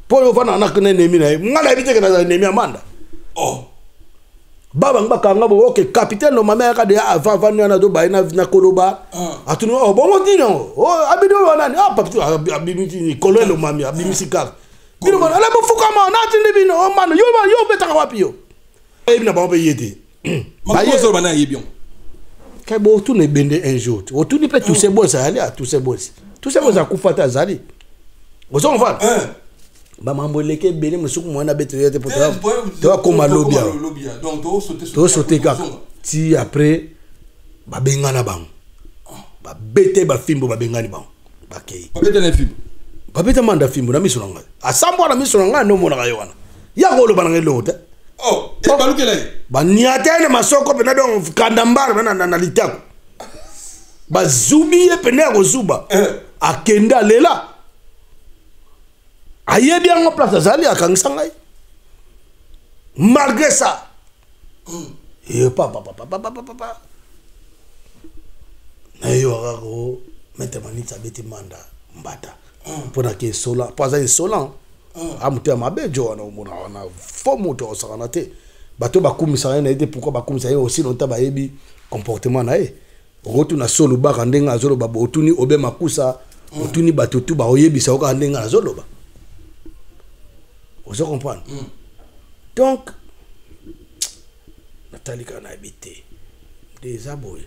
Polo vana na kene nemi na ye. Ngala ebite kana nemi amanda. Baba ngba nga bo okay capitaine no mama ka de avant na do ba na koloba atunu bongo dino abido wana ni papi abimiti ni kolelo mami abimisi ka bino bana la bofuka ma na tindi bino mano yo beta wapi yo ebina ba be yete ba yeso bana yebion kai bo tu ne bende un jour o tu ni pe tous ces boss ali tous ces boss akufata zali ozo mfa ba mambo leke bele musuku mwana beto yote poto to ko malobia donc to sauter kaka ti après ba bengana bang ba bete ba fimbo ba bengani bang ba kei ba bete na fimbo ba bete manda fimbo na miso nga asambo na miso nga no mona ga yona ya go lo bana ngelota e ba lukela ba niatene masoko pena donc kandambara bana na litako ba zubi e pena go zuba akenda lela aye bien en place zali akangisa ngai malgré ça papa na yo ako mettre manita beti manda mbata pona ke sola paza sola amuté mabe jo na mona na fomo to sakana te bato bakumisa na ete pourquoi bakumisa yo aussi longtemps ba yebi comportement na ye rotu na solo ba kandenga azolo ba botuni obe makusa otuni bato tu ba oyebisa oka ndenga azolo ba. Vous comprenez? Donc, Nathalie kana habité des aboy.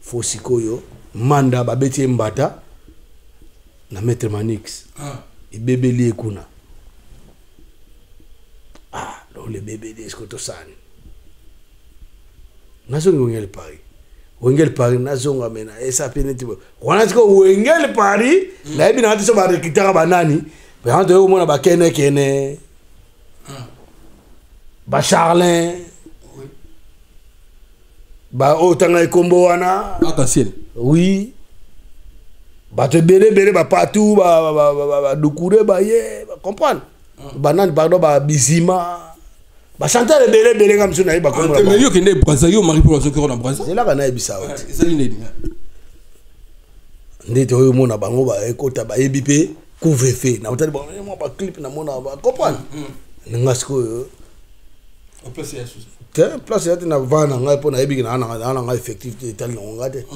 Fosikoyo manda babeti mbata na maître Manix. Et bébé li kuna. Donc le bébé des koto san. Nazonga Wengel Paris. Wengel Paris nazonga mena esa peneti. Wana tiko Wengel Paris na ebi na hati so ba rekitara banani. Mais quand on a kene ba Charlin ba otanga kombo wana attention oui ba te bele ba partout ba dukure ba ye comprendre banane pardon ba bizima ba chanter bele comme ça na ba kombo mais yo kende Brazza yo mari pour zo ko na Brazza c'est là kana ebisa oti ezali nini ndete oyo mona bango ba ekota ba ebipe couvre-feu na utali ba ba clip na mona ba comprendre ngasko place ya sous te place ya na vana ngai pona ebi na ngai effectif te tali ngate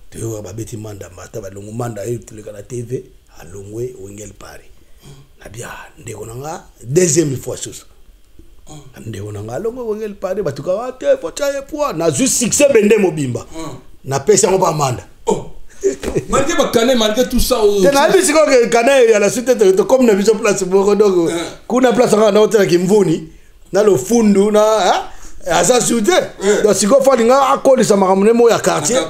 te yo ba beti manda mata ba longo manda e tuleka na TV alongwe Wengel Paris na bia ndeko nanga deuxième fois sous ndeko nanga longo Wengel Paris batuka wate fotaye poa na juste succès bende mobimba na pesa ngo ba manda malgré bakane malgré tout ça tena bisi ko kane ya la suite de comme na biso place boko donc kuna place ngana hotela kimvuni na lo fundu na asa suite donc siko fali nga akolisa makamune mo ya quartier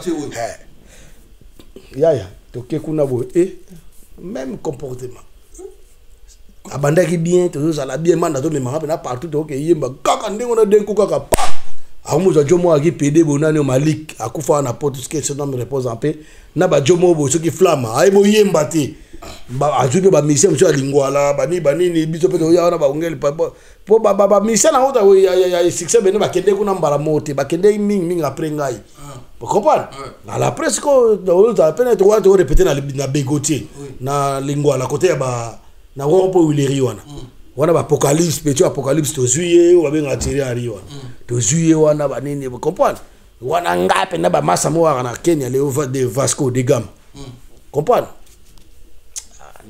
ya toke kuna bo même comportement abandaki bien to za la bien manda to le marabe na partout to ke yemba kaka ndengo na denko kaka pa amuza jomo aki PD bonani o Malik akufa na porte ce que ce nom repose en paix na ba jomo bo soki flama ay bo yemba te ba ajupe ba mission monsieur lingwala bani biso pe ya na ba ongeli pa po ba mission na ota ya succès bene ba kende kuna mbala mote ba kende ming après ngai vous comprenez à la presse ko on a peine to wa to répéter na Begotier na lingwala côté ba na rompo wileri wana ba apocalypse petit apocalypse to juillet ou ba ngatirer ari wana to juillet wana ba nini vous comprenez wana ngape na ba massa mo wana Kenya le over de Vasco de Gama comprendre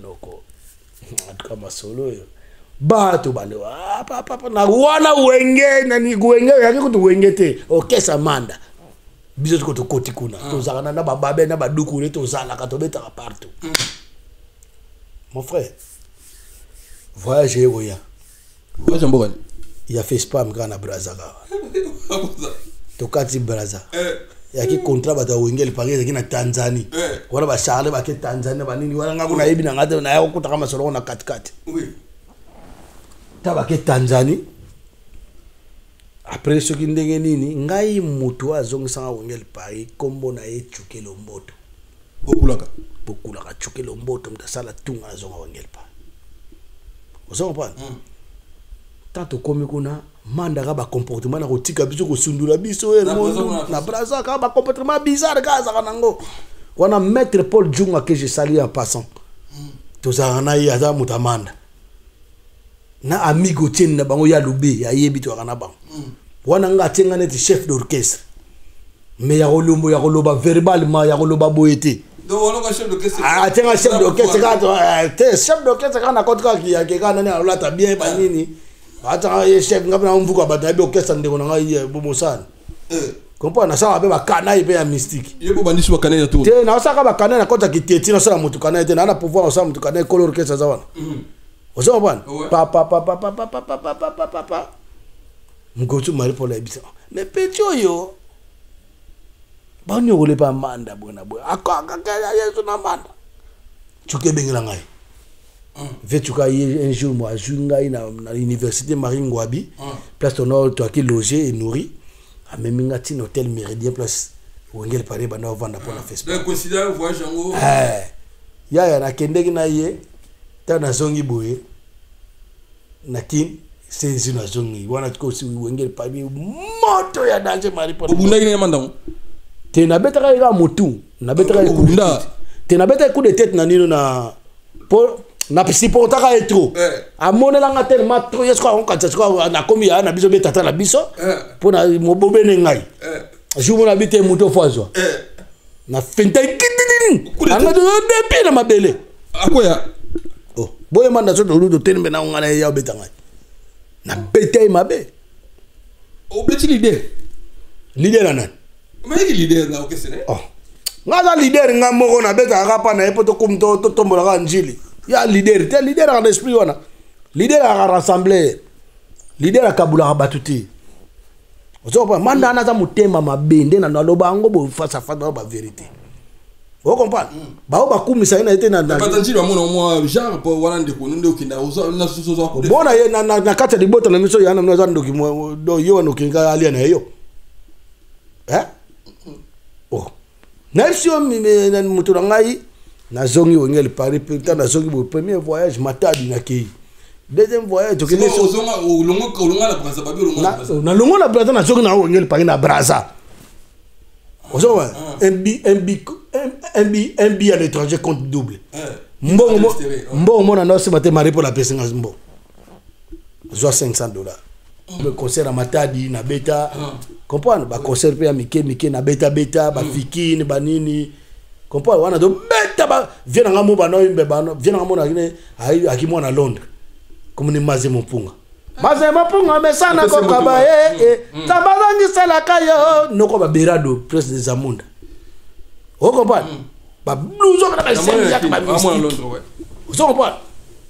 noko kama solo yo bato bale papa na wana wenge na ni wenge yake kutu wenge te okesa manda biso ko to koti kuna to zakana na bababe na baduku le to zala ka to beta partout mon frère voyage Ewoya. Il a fait spam quand à Brazzaville. Tokati Brazza. Il y a qui contrat bata wengel Paris qui na Tanzanie. Wala ba charle ba ke Tanzanie ba nini wala ngakuna yebi na ngate na yako kutaka solo na katikati. Oui. Taba ke Tanzanie. Après ce qui ndenge nini ngai mutu azongisa wengel Paris kombo na ye chukelo mboto. Bokulaka chukelo mboto mtasala tunga azonga wengel Paris. Vous comprenez? Tant que kuna manda ba comportement na kotika biso ko sundula biso na Brazza ka ba comportement bizarre ka za kanango. Wana maître Paul Djunga que je salue en passant. To za na ya za mutamanda. Na amigo tien na bango ya lube ya yebi to kana bang. Wana nga tenga net chef d'orchestre. Mais ya kolombo ya koloba verbalement ya koloba boyete. Donc on a chef d'orchestre. Ah, tiens chef d'orchestre quand chef d'orchestre quand na contrat qui a quelqu'un na la ta bien ba nini. Attends chef ngapna mvuka bata bi orchestre ndeko na ngai bomosana. Comprends na ça ba kana ipe ya mystique. Yebo bandisi ba kana ya tout. Te na ça ka ba kana na kota kiteti na sala mutu kana ete na pouvoir ça mutu kana color orchestre za wana. Ozo bwana. Pa. Mgotu mari pour la bisa. Mais petit yo banyo pas manda bona akaka yeso na manda chuke bengela ngai vetuka un jour moi junga na l'université Marie Ngouabi place tonor to aki loger et nourri a meminga tin hôtel Méridien place wengel pare bana vanda pour la Facebook donc considère voyage ngo ya na kendeki na ye ta na zongi boye na kin senzi na zongi wana ko si wengel pare moto ya danger Marie pour bunda ina mandang te na betaka ira motu na betaka ikunda te na betaka coup de tête na nino na po na supportaka etro amonela nga tellement trop yesko on kata ko na komi ya na biso betata la biso po na mobobene ngai jour na bité moto fozo na fenta kitinin anga do depuis na mabele akoya oh boye manda so do do tenbe na ngana ya betanga na betay mabe o beti leader na nan mais qui leader là qu'est-ce que oh ngaza leader nga moko na beta akapa na epoto kumto to tombola ka njili ya leader te leader en esprit wana leader a rassembler leader a kabula batuti ozo pa manda na za mutema mabende na loba ngo bo face à face ba vérité vous comprenez ba ba kumisa ina ete na batanjili wa mona genre pour wana ndeko ndo kinda ozo na sozo ko bona ye na kata libota na miso yana mnaza ndoki do yo no kinga alia na yo oh na sio na mutu ngai na zongi wengel Paris peut na zongi bo premier voyage matadi na ki deuxième voyage to kene so zonga olonga la Brazza babi olonga na longo na Brazza na zongi na wengel Paris na Brazza ozo un billet à l'étranger compte double mbongo na no se maté mari pour la pesinga mbo zo $500 le concert à Matadi na beta comprendre ba concert pe ya mike na beta ba fikini ba nini comprendre wana do beta ba viens ngamo ba no imbe ba no viens ngamo na ne akimo na Londres comme ni Mazemo Mpunga mais sana ko kaba tabazangi sala kayo noko ba berado presse des Zamunda o comprendre ba blouson na sengi ya ba Londres ouais o comprendre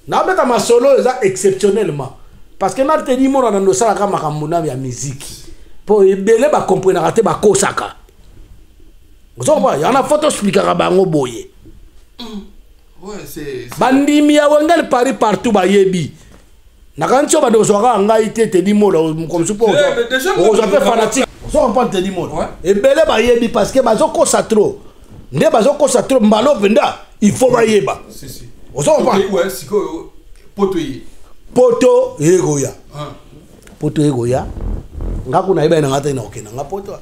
na beta ma solo eza exceptionnellement parce que na te di mo na ndo sala ka makamuna ya musique pour ebele ba comprendre te ba kosaka ozo ba yana photo expliquera bango boye ouais c'est bandimi ya wengel Paris partout ba yebi na kancho ba dozo ka ngai te di mo comme support on fait fanatique so on prend Teddy Mola et belé ba yebi parce que bazo ko sa trop ndé bazo ko sa trop mbalo penda il faut ba yeba si so on prend ouais siko poto yegoya poto yegoya ngakuna ibe na ngata ina okena ngapoto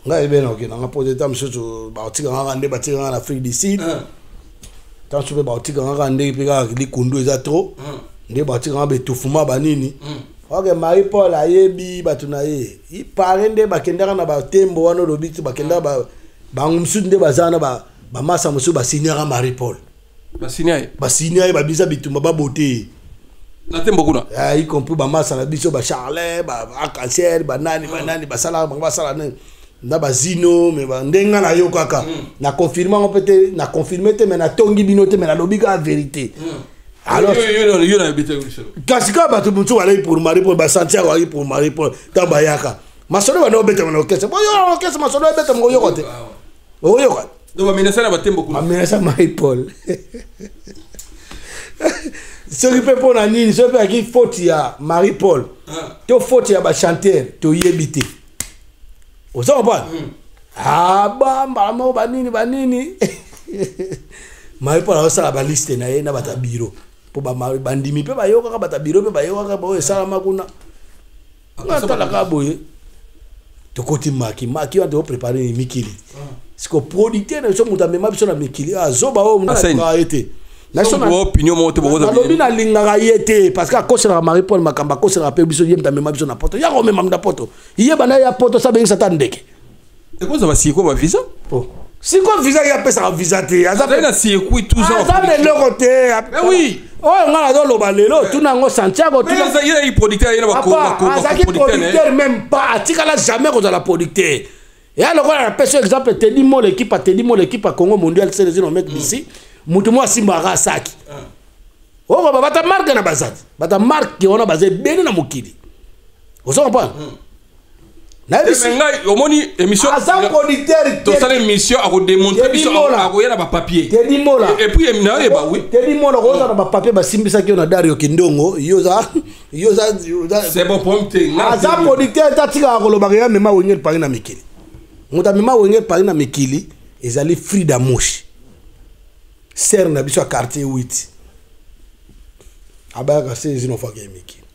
nga ibe na okena ngapoto tam susu ba otika nga ndé batika nga na Afrique du Sud tant supe ba otika nga ndé pika likundu eza trop ndé batika nga betufuma banini ok Marie-Paul ayebi batuna ye i parende bakendaka na batembo wana lobiti bakendaka ba ngumsu nde bazana ba masa musu ba signera Marie-Paul ba signer ba bisa bitumba ba beauté na tembo kuna y compris ba masa na biso ba Charlet ba cancer ba nani ba sala na ba zino mais ba ndenga na yo kaka na confirmer peut-être na confirmer te mais na tongi binote mais na lobika vérité alors yo na bité kasika bato mutu wala pour Marie-Paul ba Santiago wala pour Marie-Paul tabayaka masolo bana obeta na okese bo yo okese masolo obeta ngo yo kote o yo kote do ba menesa na batembo kuna menesa Marie-Paul ce qui peut pour na nini ce peut qui faute ya Marie-Paul to faute ya ba chanteur to yebité o ça pas bamba mo ba nini Marie-Paul a ça ba liste na ye na bata bureau pour ba bandimi pe ba yo kaka bata bureau pe ba yo kaka bo sala makuna ngata la ka boye to koti maki on doit préparer mikili siko producteur na so muta mema biso na mikili azoba o muna ka été na so opinion mo te boza lobi na linga yete parce que a cause la Marie-Paul makamba cause la pe biso yemta mema biso na poto ya ko mema na poto iye bana ya poto sa bengi satandeke e ko za ba siko ba visa si quoi visa ya pesa visa te aza na circuit tout ça ça mais le côté oui oh ngala do lo balelo tuna ngo Santiago tuna ça il est producteur il va producteur même pas atikala jamais ko za la producteur et alors on a pêché exemple Teddy Mola l'équipe à Congo mondial c'est les mecs d'ici mutu mo simba saki oh bata marque na bazati bata marque on a basé bene na mokili on s'en pas au moni émission to ça émission a démontrer biso a koyela ba papier Teddy Mola et puis na ba oui Teddy Mola ko za ba papier ba simbisa ki na Dario Kindongo yoza c'est bon pour me asa producteur tatika ko lo ba ya mema wengel pari na mikili muta mema wengel pari na mikili ezali Frida Moshi ser na biso quartier 8 abaka se zino fa ke mikili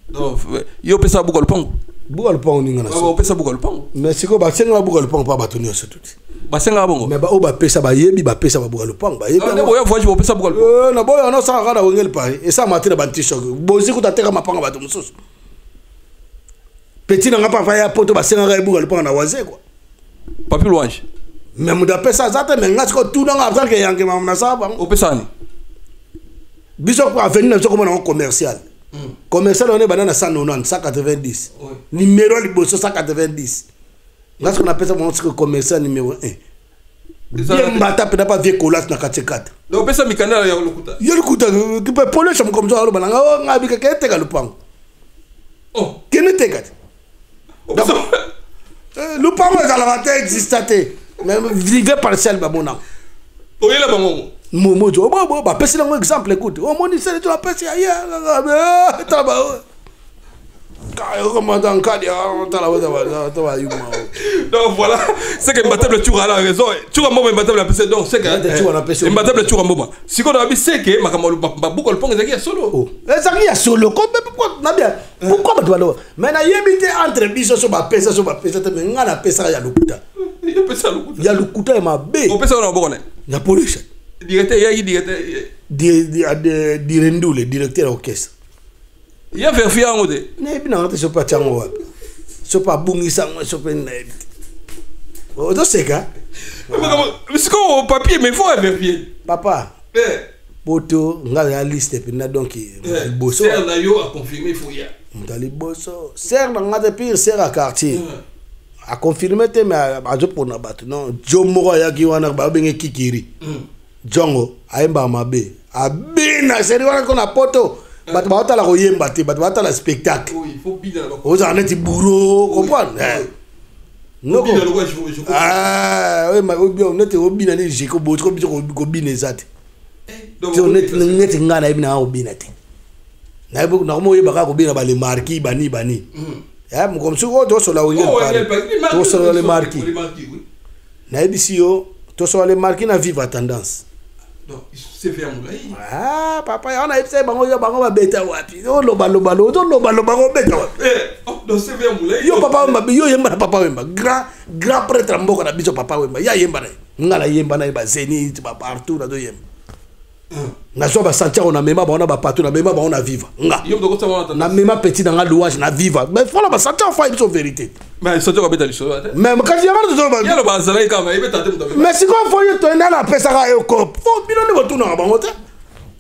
donc yo pesa bugol pong bugol pong ninga na so pesa bugol pong mais siko ba senga bugol pong pa batoni so tout ba senga bongo mais ba o ba pesa ba yebi ba pesa ba bugol pong ba yebi na boya voyage ba pesa bugol pong na boya no sa kana wengel pari et ça matina banti shock bozi ku tateka mapanga bato mususu petit na ngapa fa ya poto ba senga ga bugol pong na waze quoi papi louange mais muda pesa zate mais ngasiko tout na ngapa ke yanke mamna sa ba o pesa ni biso ko avenir biso ko na commercial commercial on est banana 190 190 numéro liboso 190 là ce qu'on appelle ça mon commercial numéro 1 bien mbata pe na pas vieux colas na 4 donc pesa mikanda ya lokuta qui peut polish comme ça balanga o ngabi ke teka lupango oh kene teka lupango za la vate existate même vivre parcelle ba mona o yela bango mojo ba pesi na exemple écoute o moni c'est tu la pesi ya taba kayo comme dans kadi tala wa taba yuma donc voilà c'est que Mbatable tu as la raison tu as moi Mbatable la pesi donc c'est que Mbatable tu as moi si qu'on a dit c'est que makamalo babuko le pong ezaki solo ezaki ya solo pourquoi na bien pourquoi ba doit mais na yebite entre biso so ba pesa te mais ngana pesa ya lukuta ya lukuta ma be o pesa na bokone ya police directeur ya direndule directeur orchestre ya verifia ngode na bina ngate so pa chango wapi so pa bungisa ngwe so pe na o do seka siko papier mais faut vérifier papa poto ngala ya liste pe na donc boso ser na yo a confirmer faut ya ndali boso ser na ngate pire ser à quartier a confirmer te mais a jo pona batu non jomo ya ki wana ba benge kikiri jongo aimba mabe abina seri wana kona poto batu ba otala ko yemba te batu ba otala spectacle oui il faut bina o za neti bourreau comprendre noko oui mais o bien neti o bina ni jiko bo ko bina ezate donc neti ngana ibina o bina te na ibo na mo yeba ka ko bina ba le marquis bani comme si on doit se la les marquis. Naibisio, to so les marquis na vivre tendance. Donc c'est vers Moulay. Ah papa, on a essayé bango ba beta wapi. Oh loba beta wapi. Donc c'est vers Moulay. Yo papa wemba, yo yemba na papa wemba. Grand prêtre mboka na biso papa wemba. Ya yemba na. Ngala yemba na ba zeni ba partout na do yemba. Na so ba sentir on a mema ba on a ba partout na mema ba on a vivre. Nga. Yo ndoko sa na mema petit na nga louange na vivre. Mais faut la ba sentir fa une vérité. Mais ça doit être chose. Mais quand il y a mal de zo ba. Ya lo ba zala ka ma ibe tate mutabe. Mais si qu'on faut yo to na pesa ka yo cop. Faut bino ne botu na bango te.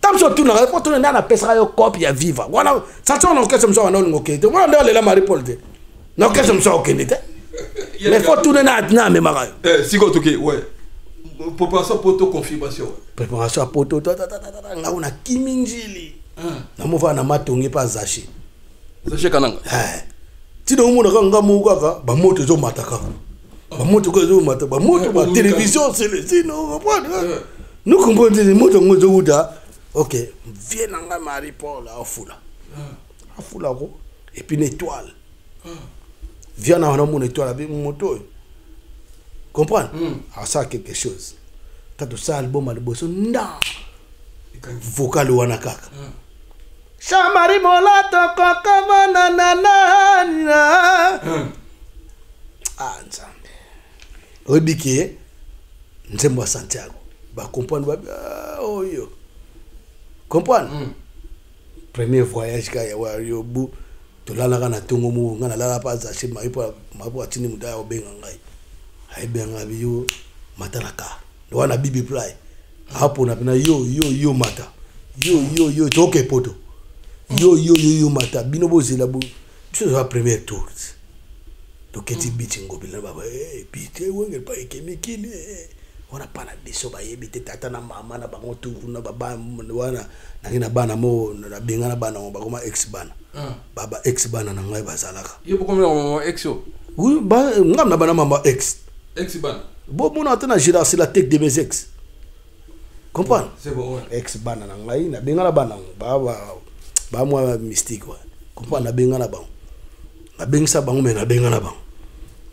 Tam so tu na faut to na pesa ka yo cop ya vivre. Voilà, ça tu on que ça me so na ngoke te. Voilà ndale la Marie Paul te. Non que ça me so okende te. Mais faut tout na mema ka. Si go toke, ouais. Préparation pour ta confirmation. Préparation pour ta nga una kiminjili. Na mova na matongi pa zashi. Zashi kananga. Ti no mona nga mu kaka ba moto zo mataka. Ba moto ko zo mataka, ba moto ba télévision c'est le sino. Nous comprenons les motos ngozo uda. OK, viens nga Marie Paul afula. Afula ko et puis une étoile. Viens na mon étoile avec mon moto. Comprendre? Ah, ça quelque chose. T'as tout ça album à l'ebosso. Non. Vocal ou anakaka. Chamari molato kokama nanana. Ah, nzambe. Obiki nzembo Santiago. Ba comprendre ba oh yo. Comprendre? Premier voyage ka ya wa yo bu. To lala kana tongo mu ngana lala pa za chez Marie pour atini mudaya obenga ngai. Aibenga biyo mataraka ndo wana bibi play hapo na yo mata yo toke poto yo mata bino bozela bu biso za premier tour to keti biti ngobila baba biti wenge pa ekemikili wana pana biso ba yebite tata na mama na bango tu na baba wana na bana mo na benga na bana ba koma ex bana baba ex bana na ngai bazalaka yo bokomela mama ex yo oui ba ngam na bana mama ex Ex-ban. Bon, mon antenne gira c'est la tech de mes ex. Comprends? C'est bon, ouais. Ex-ban na ngai na benga na bana ba moi mystique ouais. Comprends na benga na bango. Na benga sa bango mais na benga na bango.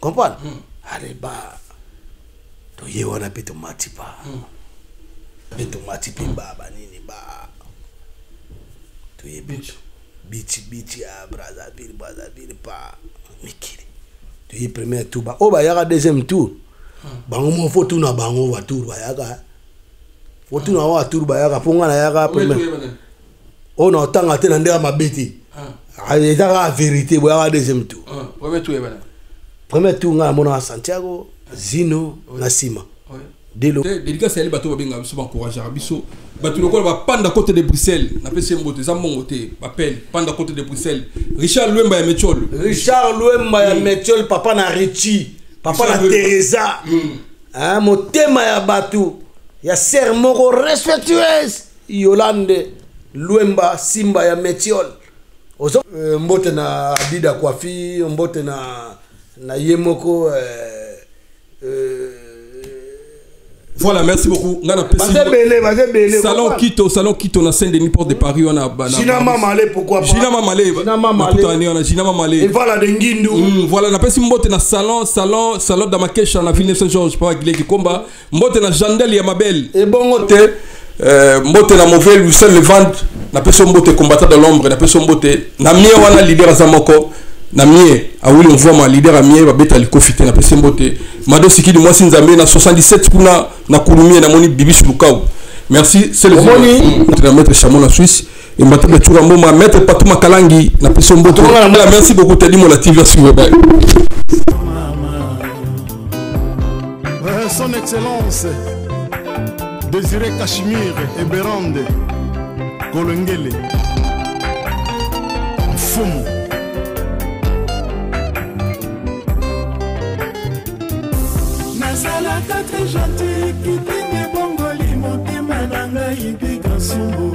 Comprends? Allez ba to ye wana peto matipa. Peto matipa baba nini ba. To ye bitch ya Brazzaville pa mikiri. Tu premier tour ba o ba yaka deuxième tour bango mo faut tout na bango wa tour ba yaka faut tout na wa tour ba yaka ponga na yaka premier o na tanga te na ndeka mabeti a vérité ba yaka deuxième tour premier tour nga mona Santiago Zino na Sima delo dédicace ali bato ba benga so ba encourager biso bato lokola ba panda côté de Bruxelles na pese mbote za mongote appel panda côté de Bruxelles Richard Luemba ya Metiol papa na Richie papa na Teresa motema ya batu ya ser moko respectueuse Yolande Luemba Simba ya Metiol ozo mbote na Abida Kwafi mbote na Yemoko Voilà, merci beaucoup. Salon Quito na Saint-Denis porte de Paris on a Jinama Malé pourquoi pas Jinama Malé et voilà de Ngindu voilà na pesi mbote na salon d'Amakesha na ville Saint-Georges pas Gileki Komba mbote na Jandel ya Mabel et bon côté mbote na mauvais Lucien Levant na pesi mbote combattant de l'ombre na pesi mbote na mie wana leader azamoko na mie awuli on voit ma leader a mie ba beta likofite na pesi mbote Mado Siki de moi Nzambe na 77 kuna na Kulumie na moni Bibi Lukau. Merci, c'est le maître Chamon en Suisse et maître Turambo ma maître Patouma Kalangi na peso mboto. Merci beaucoup Teddy mon la TV sur web. Son Excellence Désiré Cachemire et Berande Kolengele Fumu Nazalaka très gentil, kitenge bongoli motema na ngai bika sumbu.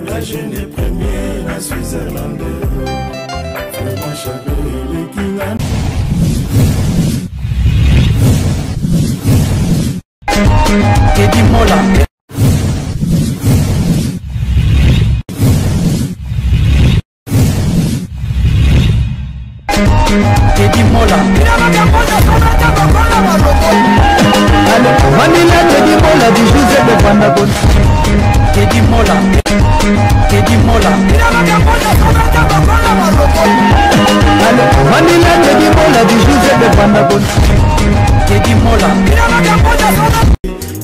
La jeune première na Switzerland. Vraiment chaque elekinga. Teddy Mola. Teddy Mola Manila Teddy Mola du José de Pandagon Teddy Mola Teddy Mola Manila Teddy Mola du José de Pandagon Teddy Mola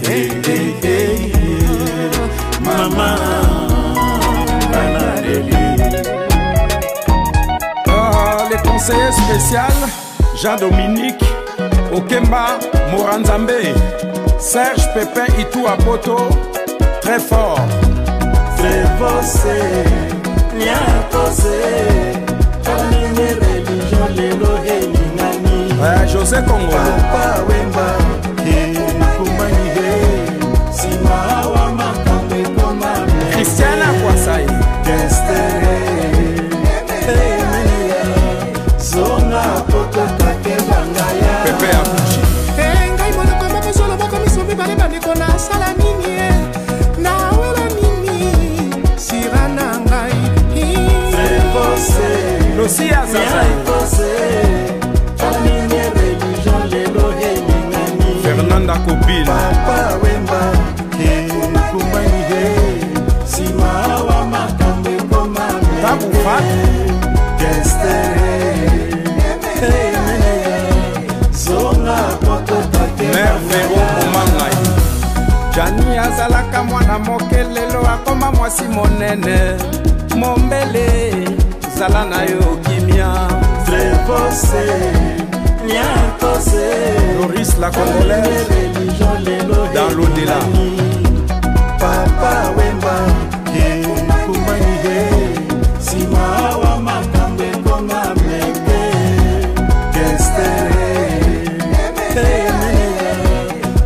Hey, hey, hey, maman, les conseillers spéciaux Jean-Dominique Okemba Moranzambe Serge Pépin Itou Apoto très fort Trevose, Niakose, Kamine religion lelo helingani José Congo Papa Wemba, Kumani Sima wa makambe koma Christiana Kwasai Testere Zonga poto take bangaya Pepe Apuchi ngai mwana koma kosolo moko misomi bale bandeko na sala nini na wela nini sira na ngai Trevose, Lucia Zazai Kamine religion lelo helingani Fernanda Kopil Papa Wemba, Kumani Sima wa makambe koma Tabu Fat Mère Véro Omangai Jani azalaka mwana moke lelo akoma mwasi monene Mombele zala na yo kimia Loris la Congolaise dans l'au-delà Papa Wemba, Kumani Sima wa makambe koma meke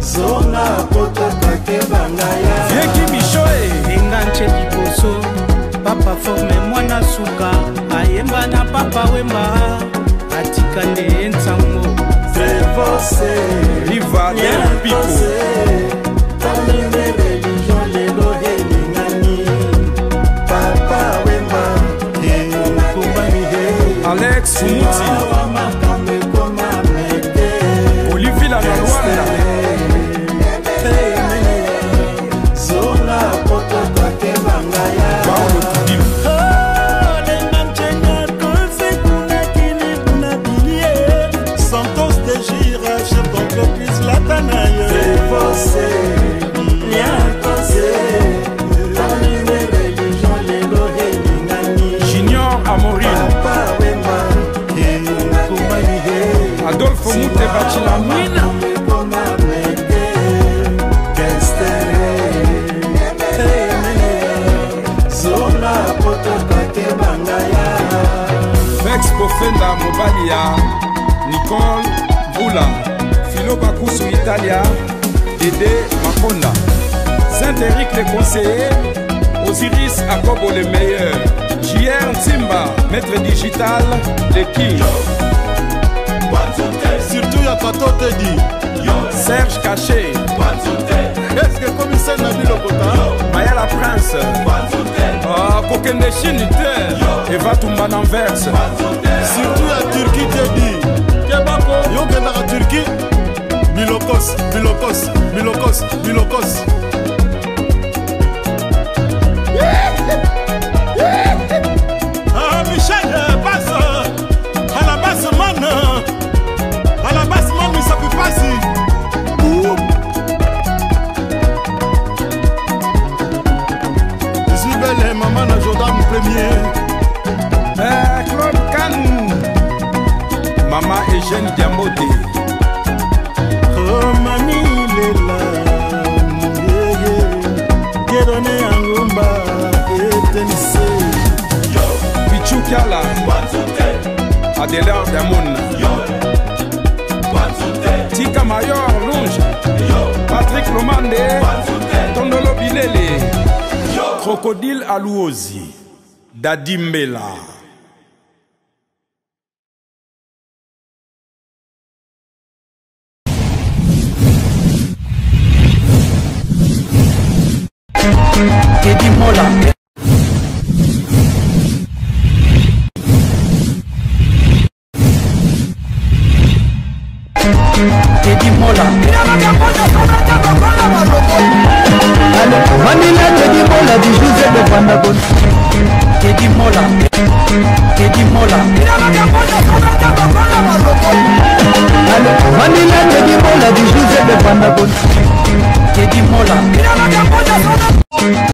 Zonga poto take bangaya Vieki Michoe enganche liboso papa forme mwana suka ayemba na papa wemba atika nde nsango Trevose, Riva del Pico Kamine religion lelo helingani Papa Wemba, Kumani Alex Fumuti wa makambe koma meke Olivier la Rwanda Zonga poto take bangaya Paolo Tudim Santos de Gira, chef d'entreprise Latanaye Trevose, Niakose, Kamine religion lelo helingani Junior Amorine Papa Wemba, Kumani Adolfo Mute Bachila Mwina Vex Pofenda Mobalia Nicole Bula Philo Bakusu Italia Dédé Makonda Saint-Éric les conseillers Osiris Akobo le meilleur JR Ntimba Maître digital les King Surtout ya Kato Teddy. Serge Caché Est-ce que commissaire Nabil Okota? Mayala Prince Kokende Chine Eva Tumba Nanverse Surtout ya Turquie Teddy. Kebako, yo gendaka Turquie. Milokos, Milokos, Milokos, Milokos. Michel passe à la basse man, mais ça peut passer. Je suis belle, maman na Jordan premier. Claude Kanou Mama Eugène Diamote Oh mami lela, Kedone Angumba, Etenise, Pichu Kiala Adela Damon Tika Mayor Lunge Patrick Lomande Tondolo Bilele Crocodile Alouozi Dadimbela Teddy Mola Teddy Mola Vanilla Teddy Mola du José de Vandagona